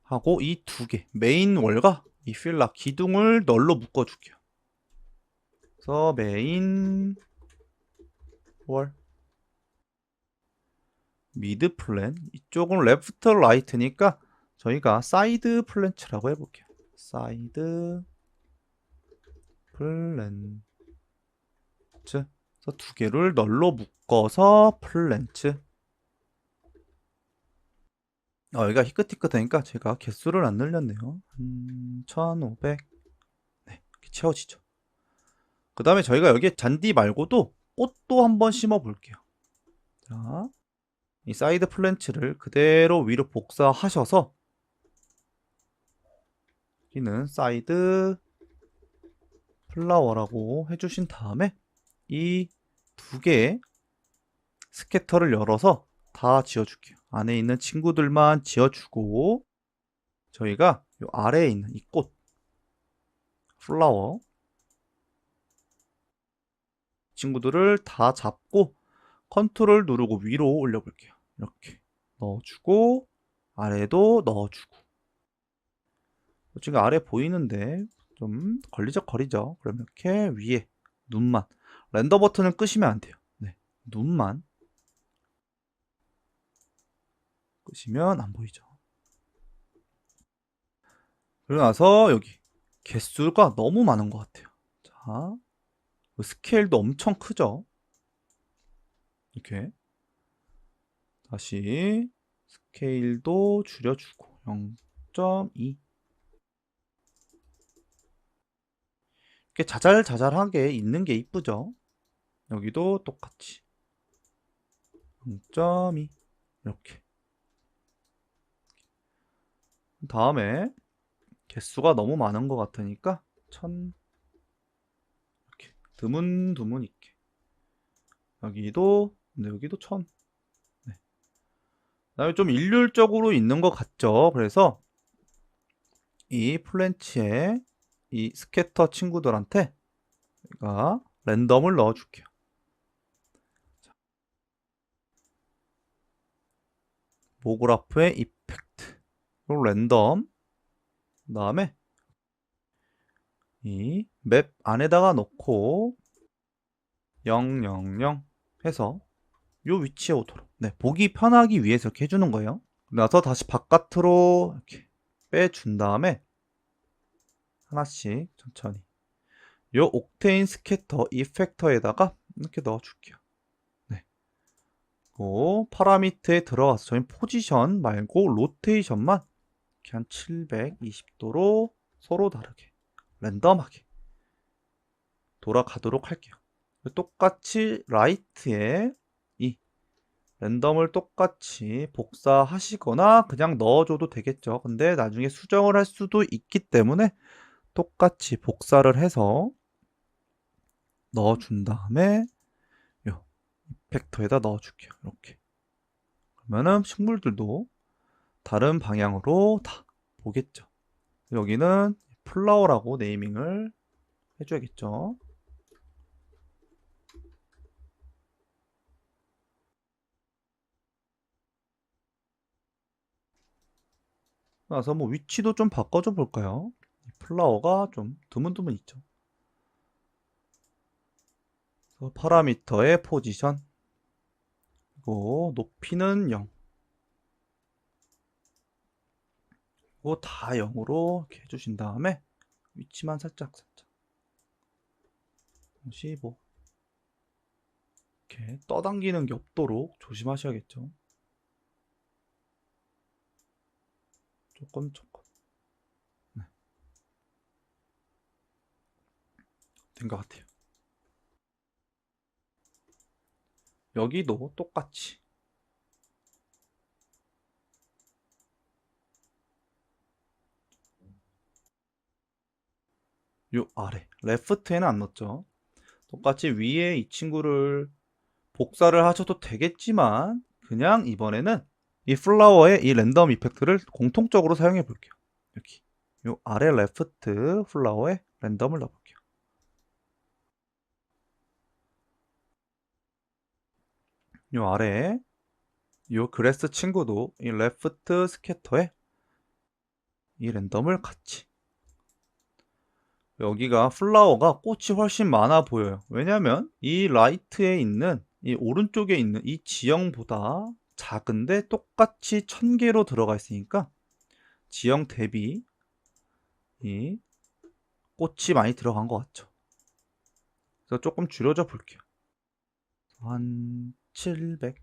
하고 이 두 개 메인 월과 이 필라 기둥을 널로 묶어줄게요. 그래서 메인 월 미드 플랜 이쪽은 레프트 라이트니까 저희가 사이드 플랜츠라고 해볼게요. 사이드 플랜츠 그래서 두 개를 널로 묶어서 플랜츠 여기가 희끗희끗하니까 제가 개수를 안 늘렸네요. 1500 네, 이렇게 채워지죠. 그 다음에 저희가 여기에 잔디 말고도 꽃도 한번 심어 볼게요. 자, 이 사이드 플랜츠를 그대로 위로 복사하셔서 여기는 사이드 플라워라고 해주신 다음에 이 두 개의 스캐터를 열어서 다 지어줄게요. 안에 있는 친구들만 지어주고 저희가 이 아래에 있는 이 꽃 플라워 친구들을 다 잡고 컨트롤 누르고 위로 올려볼게요. 이렇게 넣어주고 아래도 넣어주고 지금 아래 보이는데 좀 걸리적거리죠. 그럼 이렇게 위에 눈만 렌더 버튼을 끄시면 안 돼요. 네, 눈만 끄시면 안 보이죠. 그리고 나서 여기 개수가 너무 많은 것 같아요. 자, 스케일도 엄청 크죠. 이렇게 다시 스케일도 줄여주고 0.2 이렇게 자잘자잘하게 있는 게 이쁘죠. 여기도 똑같이 0.2 이렇게 다음에 개수가 너무 많은 것 같으니까 1000 이렇게 드문드문 있게 여기도 근데 여기도 1000 네. 그다음에 좀 일률적으로 있는 것 같죠. 그래서 이 플랜치에 이 스캐터 친구들한테 제가 랜덤을 넣어줄게요. 모그라프의 이펙트 랜덤 그 다음에 이 맵 안에다가 넣고 000 해서 요 위치에 오도록 보기 편하기 위해서 이렇게 해주는 거예요. 나서 다시 바깥으로 이렇게 빼준 다음에 하나씩 천천히 요 옥테인 스캐터 이펙터에다가 이렇게 넣어줄게요. 네. 그 파라미터에 들어가서 저희 포지션 말고 로테이션만 이렇게 한 720도로 서로 다르게 랜덤하게 돌아가도록 할게요. 똑같이 라이트에 이 랜덤을 똑같이 복사하시거나 그냥 넣어줘도 되겠죠. 근데 나중에 수정을 할 수도 있기 때문에 똑같이 복사를 해서 넣어준 다음에 요 이펙터에다 넣어줄게요. 이렇게 그러면은 식물들도 다른 방향으로 다 보겠죠. 여기는 플라워라고 네이밍을 해줘야겠죠. 그래서 뭐 위치도 좀 바꿔줘 볼까요? 플라워가 좀 드문드문 있죠. 그래서 파라미터의 포지션, 그리고 높이는 0, 그리고 다 0으로 이렇게 해주신 다음에 위치만 살짝 15 이렇게 떠당기는 게 없도록 조심하셔야겠죠. 조금 네, 된 것 같아요. 여기도 똑같이 요 아래 레프트에는 안 넣었죠. 똑같이 위에 이 친구를 복사를 하셔도 되겠지만 그냥 이번에는 이 플라워의 이 랜덤 이펙트를 공통적으로 사용해 볼게요. 여기 요 아래 레프트 플라워에 랜덤을 넣어볼게요. 요 아래에 요 그래스 친구도 이 레프트 스캐터에 이 랜덤을 같이, 여기가 플라워가 꽃이 훨씬 많아 보여요. 왜냐면 이 라이트에 있는 이 오른쪽에 있는 이 지형보다 작은데 똑같이 1000개로 들어가 있으니까 지형 대비 이 꽃이 많이 들어간 것 같죠. 그래서 조금 줄여줘 볼게요. 한 700,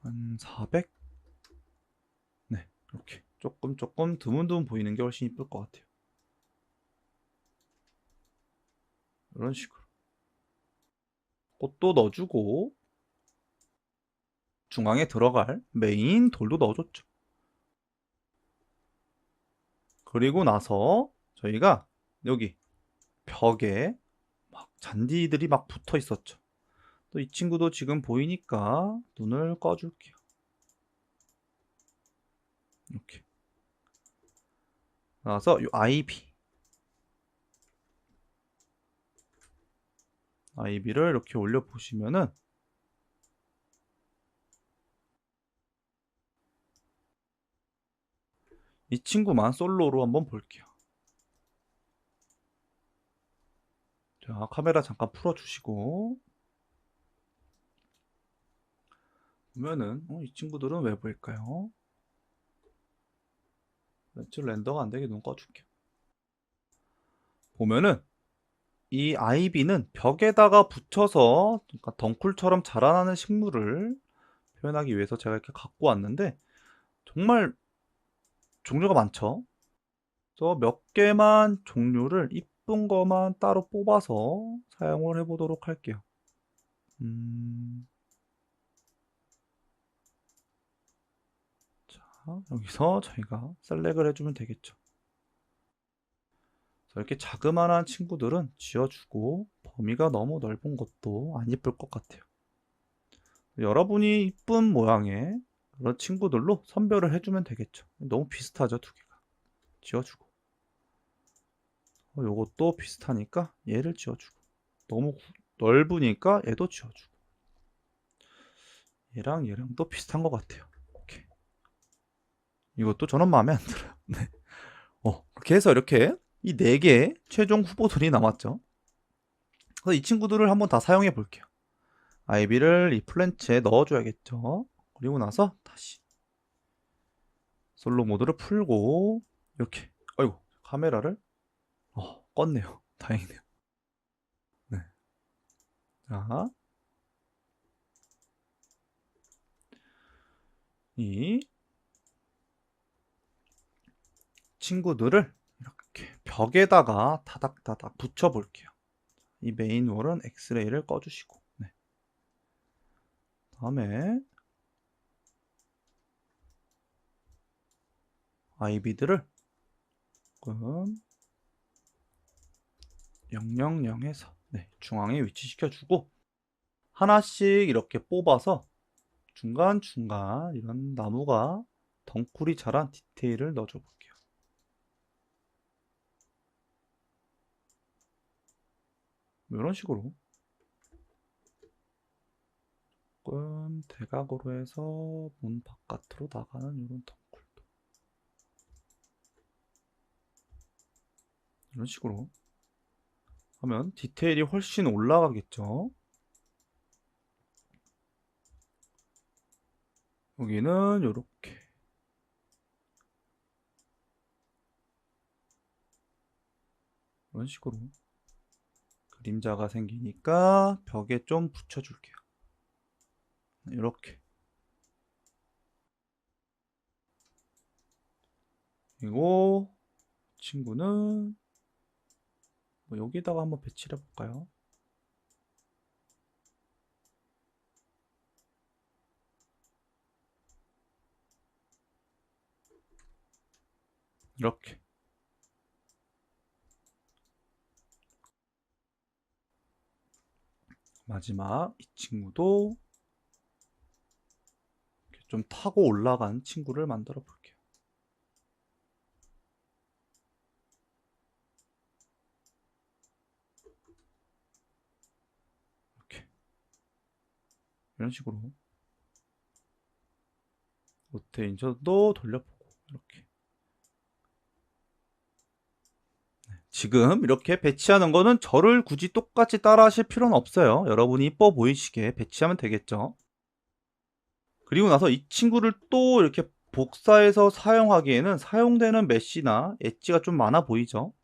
한 400? 네, 이렇게 조금 드문드문 보이는 게 훨씬 이쁠 것 같아요. 이런 식으로 꽃도 넣어주고 중앙에 들어갈 메인 돌도 넣어줬죠. 그리고 나서 저희가 여기 벽에 막 잔디들이 막 붙어 있었죠. 또 이 친구도 지금 보이니까 눈을 꺼줄게요. 이렇게. 나서 이 아이비를 이렇게 올려 보시면은 이 친구만 솔로로 한번 볼게요. 자, 카메라 잠깐 풀어주시고 보면은 이 친구들은 왜 보일까요? 며칠 렌더가 안 되게 눈 꺼줄게요. 보면은 이 아이비는 벽에다가 붙여서 그러니까 덩쿨처럼 자라나는 식물을 표현하기 위해서 제가 이렇게 갖고 왔는데 정말 종류가 많죠. 그래서 몇 개만 종류를 이쁜 거만 따로 뽑아서 사용을 해보도록 할게요. 자, 여기서 저희가 셀렉을 해주면 되겠죠. 이렇게 자그마한 친구들은 지어주고 범위가 너무 넓은 것도 안 예쁠 것 같아요. 여러분이 이쁜 모양의 그런 친구들로 선별을 해주면 되겠죠. 너무 비슷하죠, 두 개가. 지어주고 요것도 비슷하니까 얘를 지어주고, 너무 넓으니까 얘도 지어주고, 얘랑 또 비슷한 것 같아요. 오케이. 이것도 저는 마음에 안 들어요. 네. 그렇게 해서 이렇게 이 4개의 최종 후보들이 남았죠. 그래서 이 친구들을 한번 다 사용해 볼게요. 아이비를 이 플랜츠에 넣어줘야겠죠. 그리고 나서 다시 솔로 모드를 풀고 이렇게, 아이고 카메라를 껐네요. 다행이네요. 네. 자, 이 친구들을 이렇게 벽에다가 다닥다닥 붙여 볼게요. 이 메인 월은 엑스레이를 꺼주시고, 네. 다음에 아이비들을 조금 000에서 중앙에 위치시켜 주고, 하나씩 이렇게 뽑아서 중간중간 이런 나무가 덩쿨이 자란 디테일을 넣어줘 볼게요. 이런 식으로 조금 대각으로 해서 문 바깥으로 나가는 이런 덩쿨도 이런 식으로 하면 디테일이 훨씬 올라가겠죠. 여기는 이렇게 이런 식으로 그림자가 생기니까 벽에 좀 붙여줄게요. 이렇게. 그리고 친구는 뭐 여기다가 한번 배치를 해볼까요? 이렇게. 마지막 이 친구도 이렇게 좀 타고 올라간 친구를 만들어 볼게요. 이렇게. 이런 식으로 로테이션도 돌려보고 이렇게. 지금 이렇게 배치하는 거는 저를 굳이 똑같이 따라 하실 필요는 없어요. 여러분이 이뻐 보이시게 배치하면 되겠죠. 그리고 나서 이 친구를 또 이렇게 복사해서 사용하기에는 사용되는 메쉬나 엣지가 좀 많아 보이죠.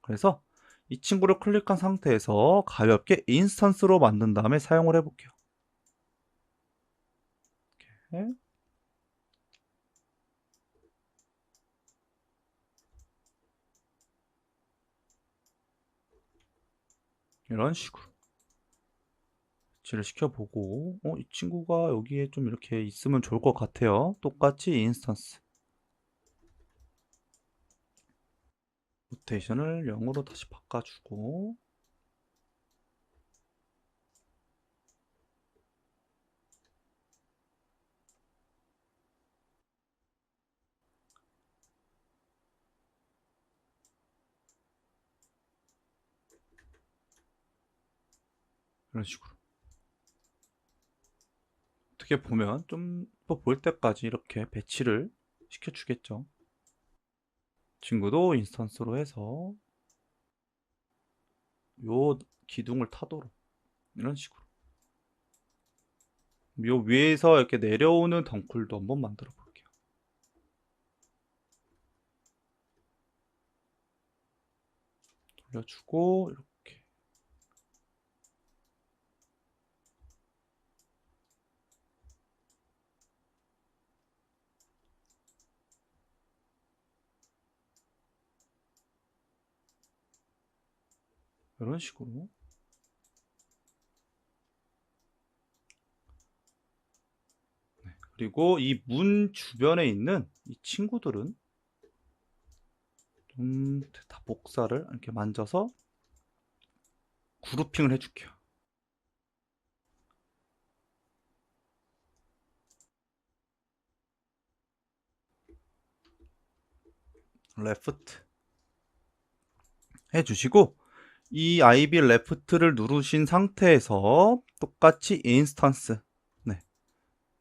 그래서 이 친구를 클릭한 상태에서 가볍게 인스턴스로 만든 다음에 사용을 해볼게요. 이렇게. 이런 식으로 배치를 시켜보고 이 친구가 여기에 좀 이렇게 있으면 좋을 것 같아요. 똑같이 인스턴스 로테이션을 0으로 다시 바꿔주고 이런 식으로 어떻게 보면 좀 이뻐 보일 때까지 이렇게 배치를 시켜주겠죠. 친구도 인스턴스로 해서 요 기둥을 타도록 이런 식으로 요 위에서 이렇게 내려오는 덩쿨도 한번 만들어 볼게요. 돌려주고 이렇게 이런 식으로 그리고 이 문 주변에 있는 이 친구들은 좀 다 복사를 이렇게 만져서 그룹핑을 해줄게요. 레프트 해주시고 이 아이비 레프트를 누르신 상태에서 똑같이 인스턴스 네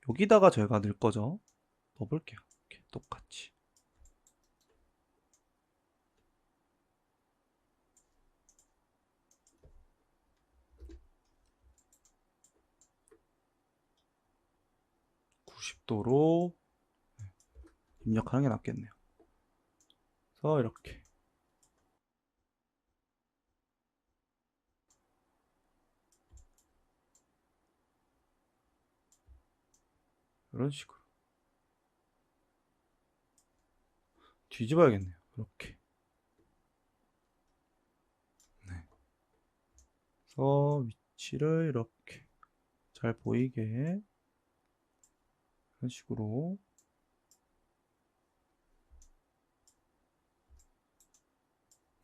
여기다가 제가 넣을 거죠. 넣어볼게요. 이렇게 똑같이 (90도로) 입력하는 게 낫겠네요. 그래서 이렇게 이런 식으로 뒤집어야겠네요. 이렇게 네. 그래서 위치를 이렇게 잘 보이게 이런 식으로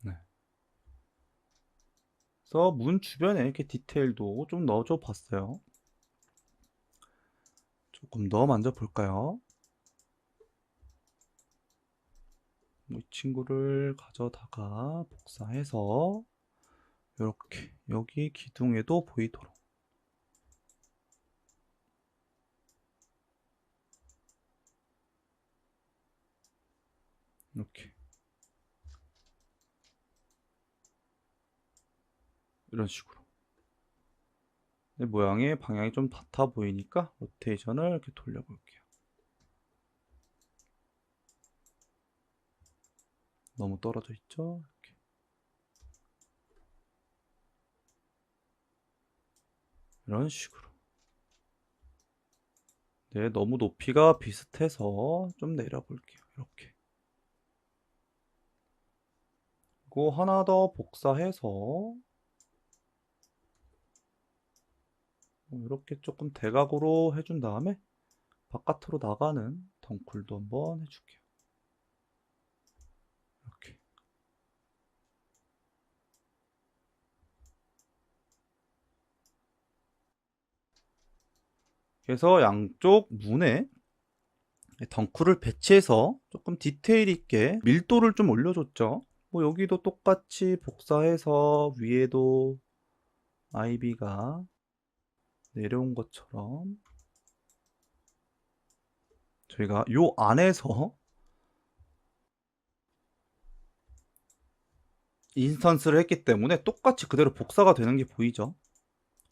네. 그래서 문 주변에 이렇게 디테일도 좀 넣어줘 봤어요. 조금 더 만져볼까요? 이 친구를 가져다가 복사해서 이렇게 여기 기둥에도 보이도록 이렇게 이런 식으로 모양의 방향이 좀 같아 보이니까 로테이션을 이렇게 돌려볼게요. 너무 떨어져 있죠? 이렇게. 이런 식으로. 네, 너무 높이가 비슷해서 좀 내려볼게요. 이렇게. 그리고 하나 더 복사해서 이렇게 조금 대각으로 해준 다음에 바깥으로 나가는 덩쿨도 한번 해줄게요. 이렇게. 그래서 양쪽 문에 덩쿨을 배치해서 조금 디테일 있게 밀도를 좀 올려줬죠. 뭐 여기도 똑같이 복사해서 위에도 아이비가 내려온 것처럼 저희가 요 안에서 인스턴스를 했기 때문에 똑같이 그대로 복사가 되는 게 보이죠.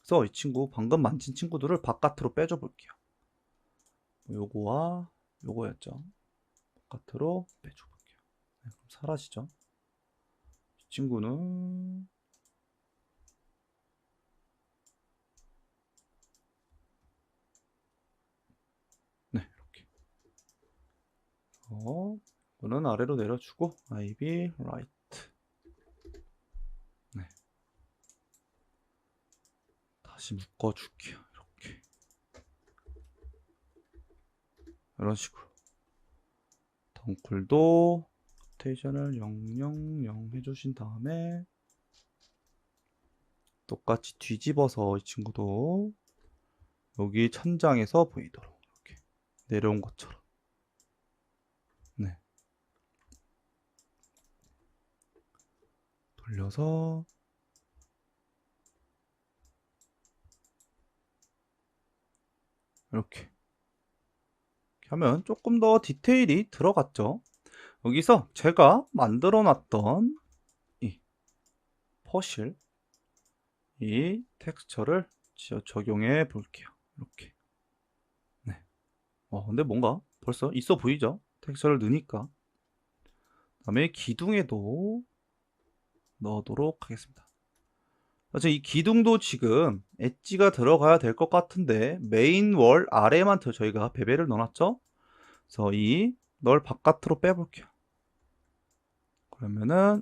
그래서 이 친구 방금 만진 친구들을 바깥으로 빼줘 볼게요. 요거와 요거였죠. 바깥으로 빼줘 볼게요. 네, 그럼 사라지죠. 이 친구는 네, 이렇게 이거는 아래로 내려주고 아이비 라이트. 네, 다시 묶어줄게요. 이렇게 이런 식으로 덩쿨도 로테이션을 000 해주신 다음에 똑같이 뒤집어서 이 친구도 여기 천장에서 보이도록 이렇게 내려온 것처럼. 네. 돌려서 이렇게 하면 조금 더 디테일이 들어갔죠. 여기서 제가 만들어 놨던 이 퍼실 이 텍스처를 적용해 볼게요. 이렇게. 네. 근데 뭔가 벌써 있어 보이죠? 텍스처를 넣으니까. 그다음에 기둥에도 넣도록 하겠습니다. 이 기둥도 지금 엣지가 들어가야 될 것 같은데 메인 월 아래만 저희가 베벨을 넣어놨죠? 그래서 널 바깥으로 빼볼게요. 그러면은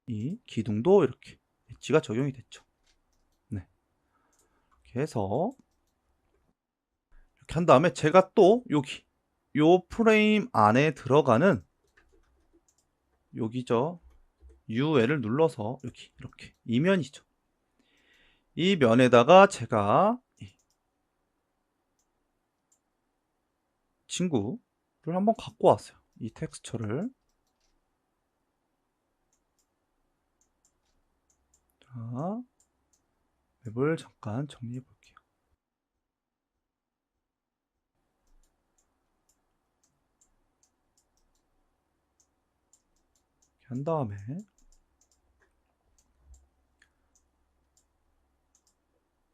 이 기둥도 이렇게 엣지가 적용이 됐죠. 네. 이렇게 해서 이렇게 한 다음에 제가 또 여기 요 프레임 안에 들어가는 여기죠. UL을 눌러서 여기 이렇게 이면이죠. 이 면에다가 제가 이 친구를 한번 갖고 왔어요. 이 텍스처를. 자, 맵을 잠깐 정리해 볼게요. 이렇게 한 다음에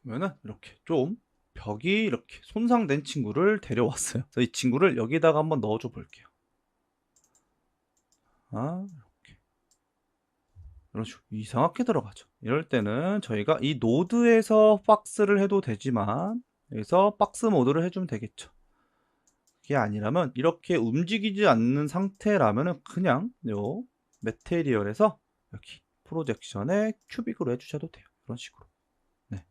그러면은 이렇게 좀 벽이 이렇게 손상된 친구를 데려왔어요. 그래서 이 친구를 여기다가 한번 넣어줘 볼게요. 이렇게 이런 식으로 이상하게 들어가죠. 이럴 때는 저희가 이 노드에서 박스를 해도 되지만 여기서 박스 모드를 해주면 되겠죠. 그게 아니라면 이렇게 움직이지 않는 상태라면은 그냥 요 매테리얼에서 여기 프로젝션에 큐빅으로 해주셔도 돼요. 이런 식으로. 네.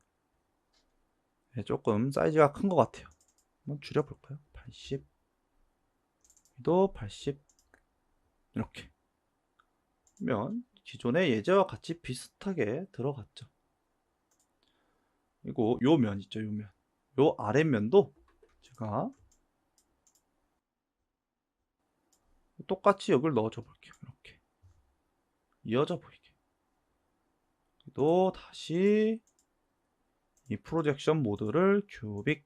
조금 사이즈가 큰 것 같아요. 한번 줄여볼까요? 80. 또 80. 이렇게. 면 기존의 예제와 같이 비슷하게 들어갔죠. 그리고 요 면 있죠, 요 면. 요 아랫면도 제가 똑같이 여기를 넣어줘 볼게요. 이렇게 이어져 보이게. 또 다시 이 프로젝션 모드를 큐빅,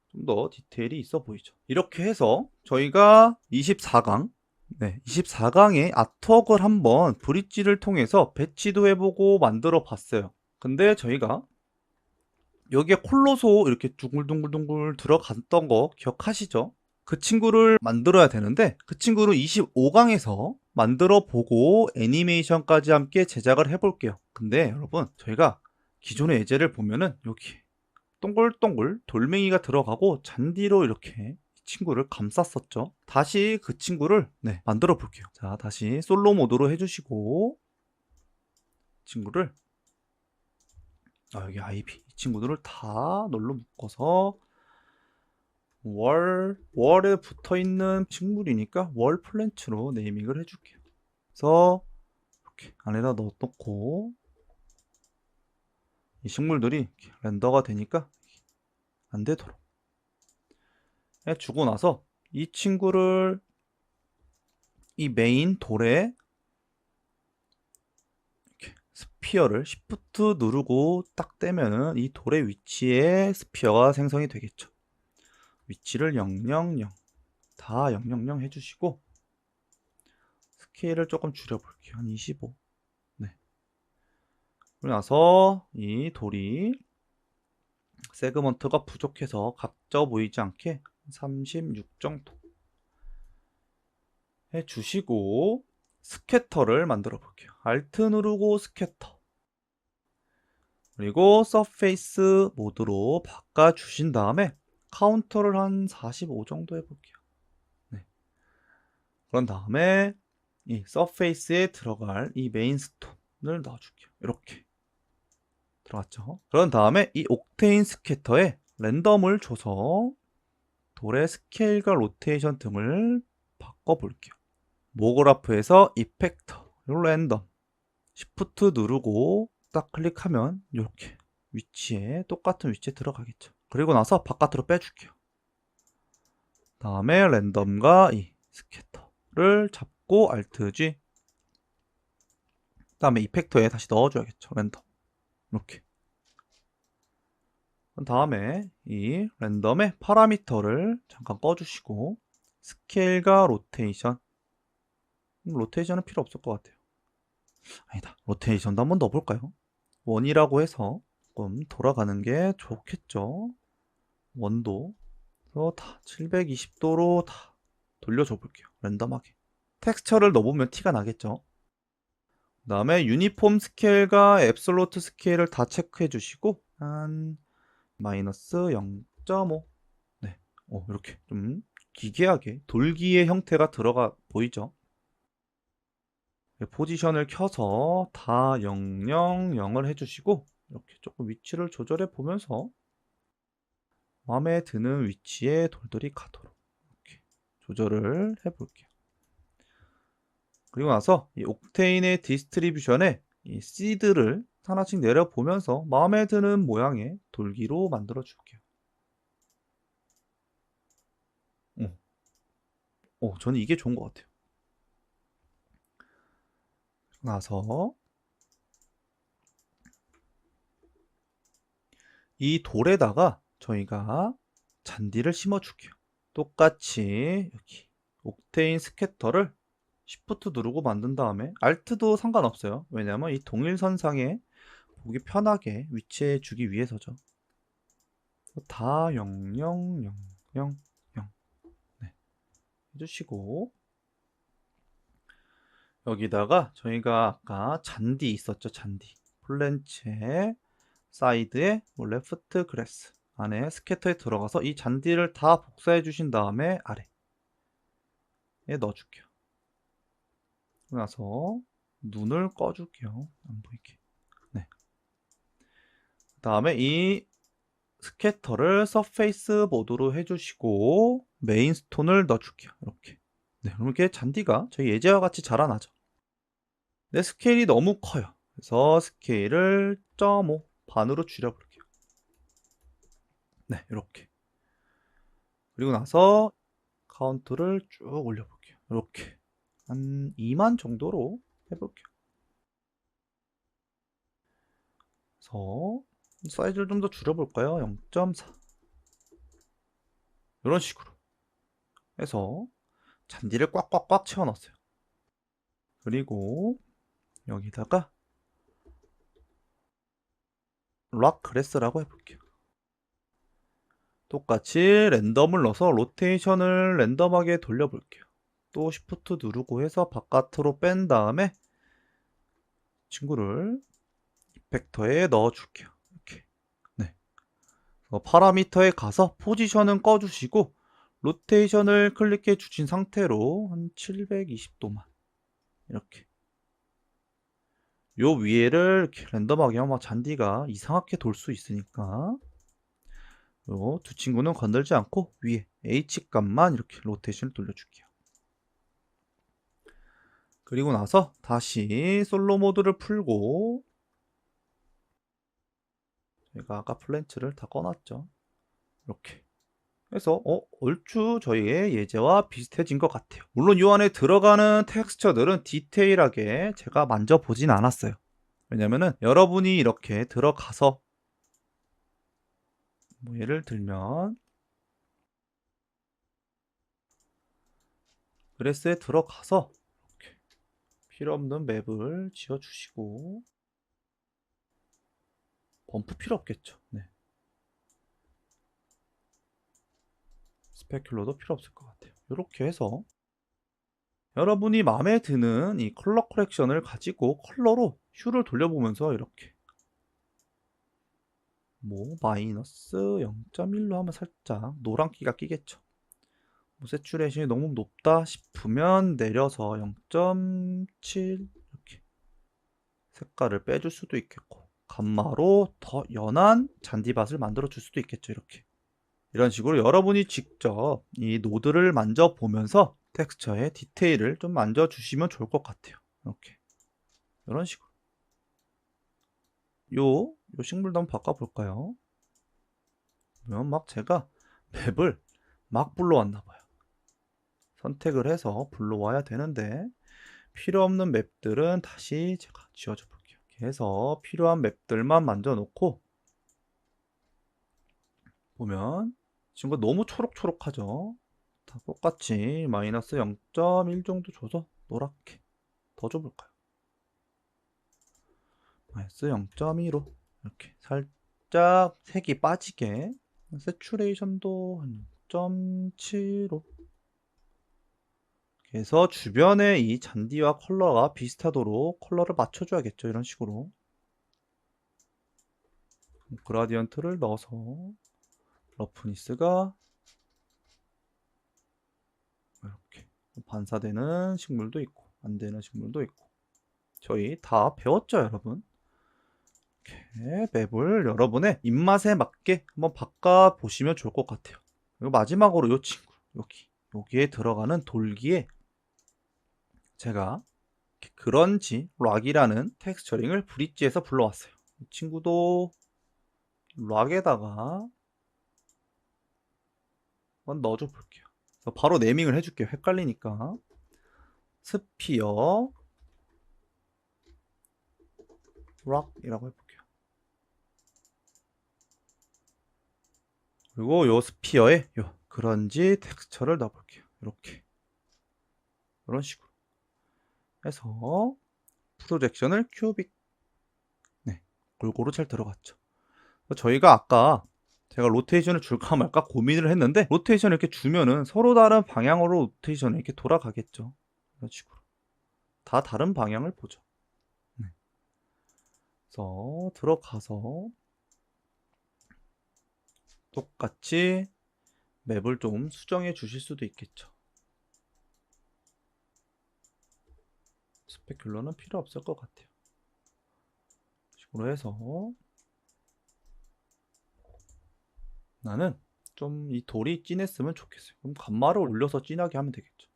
좀 더 디테일이 있어 보이죠. 이렇게 해서 저희가 24강, 24강의 아트웍을 한번 브릿지를 통해서 배치도 해보고 만들어 봤어요. 근데 저희가 여기에 콜로소 이렇게 둥글둥글둥글 들어갔던 거 기억하시죠? 그 친구를 만들어야 되는데 그 친구를 25강에서 만들어 보고 애니메이션까지 함께 제작을 해볼게요. 근데 여러분, 저희가 기존의 예제를 보면은 여기 동글동글 돌멩이가 들어가고 잔디로 이렇게 이 친구를 감쌌었죠. 다시 그 친구를 만들어 볼게요. 자, 다시 솔로 모드로 해주시고 친구를 여기 아이비 이 친구들을 다 널로 묶어서 월에 붙어있는 식물이니까 월 플랜츠로 네이밍을 해줄게요. 그래서 이렇게 안에다 넣어놓고 이 식물들이 렌더가 되니까 안 되도록 해주고 나서 이 친구를 이 메인 돌에 이렇게 스피어를 Shift 누르고 딱 떼면은 이 돌의 위치에 스피어가 생성이 되겠죠. 위치를 000 다 000 해주시고 스케일을 조금 줄여볼게요. 한 25. 그러고 나서 이 돌이 세그먼트가 부족해서 각져 보이지 않게 36 정도 해주시고 스캐터를 만들어 볼게요. Alt 누르고 스캐터, 그리고 서페이스 모드로 바꿔주신 다음에 카운터를 한 45 정도 해볼게요. 그런 다음에 이 서페이스에 들어갈 이 메인 스톤을 넣어줄게요. 이렇게 들어갔죠. 그런 다음에 이 옥테인 스캐터에 랜덤을 줘서 돌의 스케일과 로테이션 등을 바꿔볼게요. 모그라프에서 이펙터, 랜덤, Shift 누르고 딱 클릭하면 이렇게 위치에 똑같은 위치에 들어가겠죠. 그리고 나서 바깥으로 빼줄게요. 다음에 랜덤과 이 스캐터를 잡고 Alt G, 다음에 이펙터에 다시 넣어줘야겠죠. 랜덤 이렇게. 그 다음에 이 랜덤의 파라미터를 잠깐 꺼주시고 스케일과 로테이션, 로테이션은 필요 없을 것 같아요. 아니다, 로테이션도 한번 넣어볼까요? 원이라고 해서 조금 돌아가는 게 좋겠죠. 원도 그래서 다 720도로 다 돌려줘 볼게요. 랜덤하게 텍스처를 넣어보면 티가 나겠죠. 그 다음에 유니폼 스케일과 앱솔루트 스케일을 다 체크해 주시고 한 마이너스 0.5, 이렇게 좀 기괴하게 돌기의 형태가 들어가 보이죠. 포지션을 켜서 다 000을 해주시고 이렇게 조금 위치를 조절해 보면서 마음에 드는 위치에 돌들이 가도록 이렇게 조절을 해 볼게요. 그리고 나서 이 옥테인의 디스트리뷰션에 이 시드를 하나씩 내려보면서 마음에 드는 모양의 돌기로 만들어 줄게요. 저는 이게 좋은 것 같아요. 나서 이 돌에다가 저희가 잔디를 심어 줄게요. 똑같이 여기 옥테인 스캐터를 Shift 누르고 만든 다음에 Alt도 상관없어요. 왜냐하면 이 동일선상에 보기 편하게 위치해 주기 위해서죠. 다 000 해주시고 여기다가 저희가 아까 잔디 있었죠. 잔디 플랜츠의 사이드에 레프트 그래스 안에 스캐터에 들어가서 이 잔디를 다 복사해 주신 다음에 아래에 넣어줄게요. 그래서 눈을 꺼줄게요. 안 보이게. 그 다음에 이 스캐터를 서페이스 모드로 해주시고 메인 스톤을 넣어줄게요. 이렇게. 이렇게 잔디가 저희 예제와 같이 자라나죠. 근데 스케일이 너무 커요. 그래서 스케일을 0.5 반으로 줄여볼게요. 네, 이렇게. 그리고 나서 카운트를 쭉 올려볼게요. 이렇게 한 2만 정도로 해볼게요. 그래서 사이즈를 좀 더 줄여볼까요? 0.4 이런 식으로 해서 잔디를 꽉꽉꽉 채워넣었어요. 그리고 여기다가 락 그래스라고 해볼게요. 똑같이 랜덤을 넣어서 로테이션을 랜덤하게 돌려볼게요. 또 Shift 누르고 해서 바깥으로 뺀 다음에 친구를 이펙터에 넣어줄게요. 이렇게. 네. 파라미터에 가서 포지션은 꺼주시고 로테이션을 클릭해 주신 상태로 한 720도만 이렇게. 요 위에를 이렇게 랜덤하게 하면 잔디가 이상하게 돌 수 있으니까 요 두 친구는 건들지 않고 위에 H값만 이렇게 로테이션을 돌려줄게요. 그리고 나서 다시 솔로 모드를 풀고 제가 아까 플랜츠를 다 꺼놨죠. 이렇게 해서 얼추 저희의 예제와 비슷해진 것 같아요. 물론 이 안에 들어가는 텍스처들은 디테일하게 제가 만져보진 않았어요. 왜냐면은 여러분이 이렇게 들어가서 뭐 예를 들면 그래스에 들어가서 이렇게 필요 없는 맵을 지어주시고 범프 필요 없겠죠. 네. 스페큘러도 필요 없을 것 같아요. 이렇게 해서 여러분이 마음에 드는 이 컬러 커렉션을 가지고 컬러로 슈를 돌려보면서 이렇게 뭐 마이너스 0.1로 하면 살짝 노란기가 끼겠죠. 뭐 세츄레이션이 너무 높다 싶으면 내려서 0.7 이렇게 색깔을 빼줄 수도 있겠고 감마로 더 연한 잔디밭을 만들어 줄 수도 있겠죠. 이렇게 이런 식으로 여러분이 직접 이 노드를 만져보면서 텍스처의 디테일을 좀 만져주시면 좋을 것 같아요. 이렇게 이런 식으로 요 식물도 한번 바꿔볼까요? 그러면 막 제가 맵을 막 불러왔나 봐요. 선택을 해서 불러와야 되는데 필요 없는 맵들은 다시 제가 지워줘 볼게요. 이렇게 해서 필요한 맵들만 만져 놓고 보면 지금 너무 초록초록하죠? 다 똑같이 마이너스 0.1 정도 줘서 노랗게 더 줘볼까요? 마이너스 0.2로 이렇게 살짝 색이 빠지게 세츄레이션도 한 0.7로 그래서 주변에 이 잔디와 컬러가 비슷하도록 컬러를 맞춰줘야겠죠. 이런 식으로 그라디언트를 넣어서 러프니스가 이렇게 반사되는 식물도 있고 안 되는 식물도 있고 저희 다 배웠죠, 여러분? 이렇게 맵을 여러분의 입맛에 맞게 한번 바꿔 보시면 좋을 것 같아요. 그리고 마지막으로 이 친구 여기에 들어가는 돌기에 제가 그런지 락이라는 텍스처링을 브릿지에서 불러왔어요. 이 친구도 락에다가 한번 넣어줘 볼게요. 바로 네이밍을 해줄게요. 헷갈리니까. 스피어 락이라고 해볼게요. 그리고 요 스피어에 요 그런지 텍스처를 넣어볼게요. 이렇게 이런 식으로 해서 프로젝션을 큐빅 네 골고루 잘 들어갔죠. 저희가 아까 제가 로테이션을 줄까 말까 고민을 했는데 로테이션을 이렇게 주면은 서로 다른 방향으로 로테이션이 이렇게 돌아가겠죠. 이런 식으로 다 다른 방향을 보죠. 네. 그래서 들어가서 똑같이 맵을 좀 수정해 주실 수도 있겠죠. 스페큘러는 필요 없을 것 같아요. 식으로 해서 나는 좀 이 돌이 진했으면 좋겠어요. 그럼 감마를 올려서 진하게 하면 되겠죠.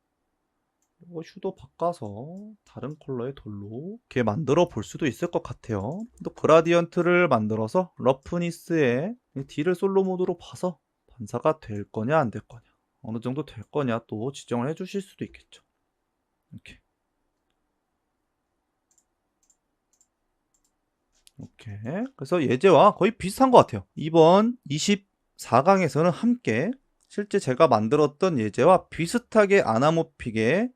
휴도 바꿔서 다른 컬러의 돌로 이렇게 만들어 볼 수도 있을 것 같아요. 또 그라디언트를 만들어서 러프니스에 D를 솔로 모드로 봐서 반사가 될 거냐 안 될 거냐, 어느 정도 될 거냐 또 지정을 해 주실 수도 있겠죠. 이렇게 그래서 예제와 거의 비슷한 것 같아요. 이번 24강에서는 함께 실제 제가 만들었던 예제와 비슷하게 아나모픽에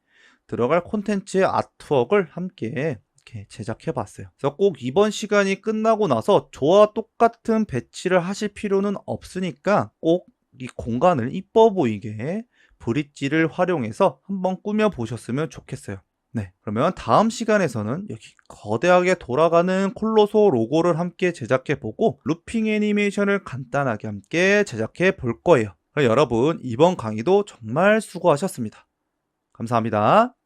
들어갈 콘텐츠의 아트웍을 함께 이렇게 제작해 봤어요. 그래서 꼭 이번 시간이 끝나고 나서 저와 똑같은 배치를 하실 필요는 없으니까 꼭 이 공간을 이뻐 보이게 브릿지를 활용해서 한번 꾸며 보셨으면 좋겠어요. 네, 그러면 다음 시간에서는 여기 거대하게 돌아가는 콜로소 로고를 함께 제작해 보고 루핑 애니메이션을 간단하게 함께 제작해 볼 거예요. 여러분, 이번 강의도 정말 수고하셨습니다. 감사합니다.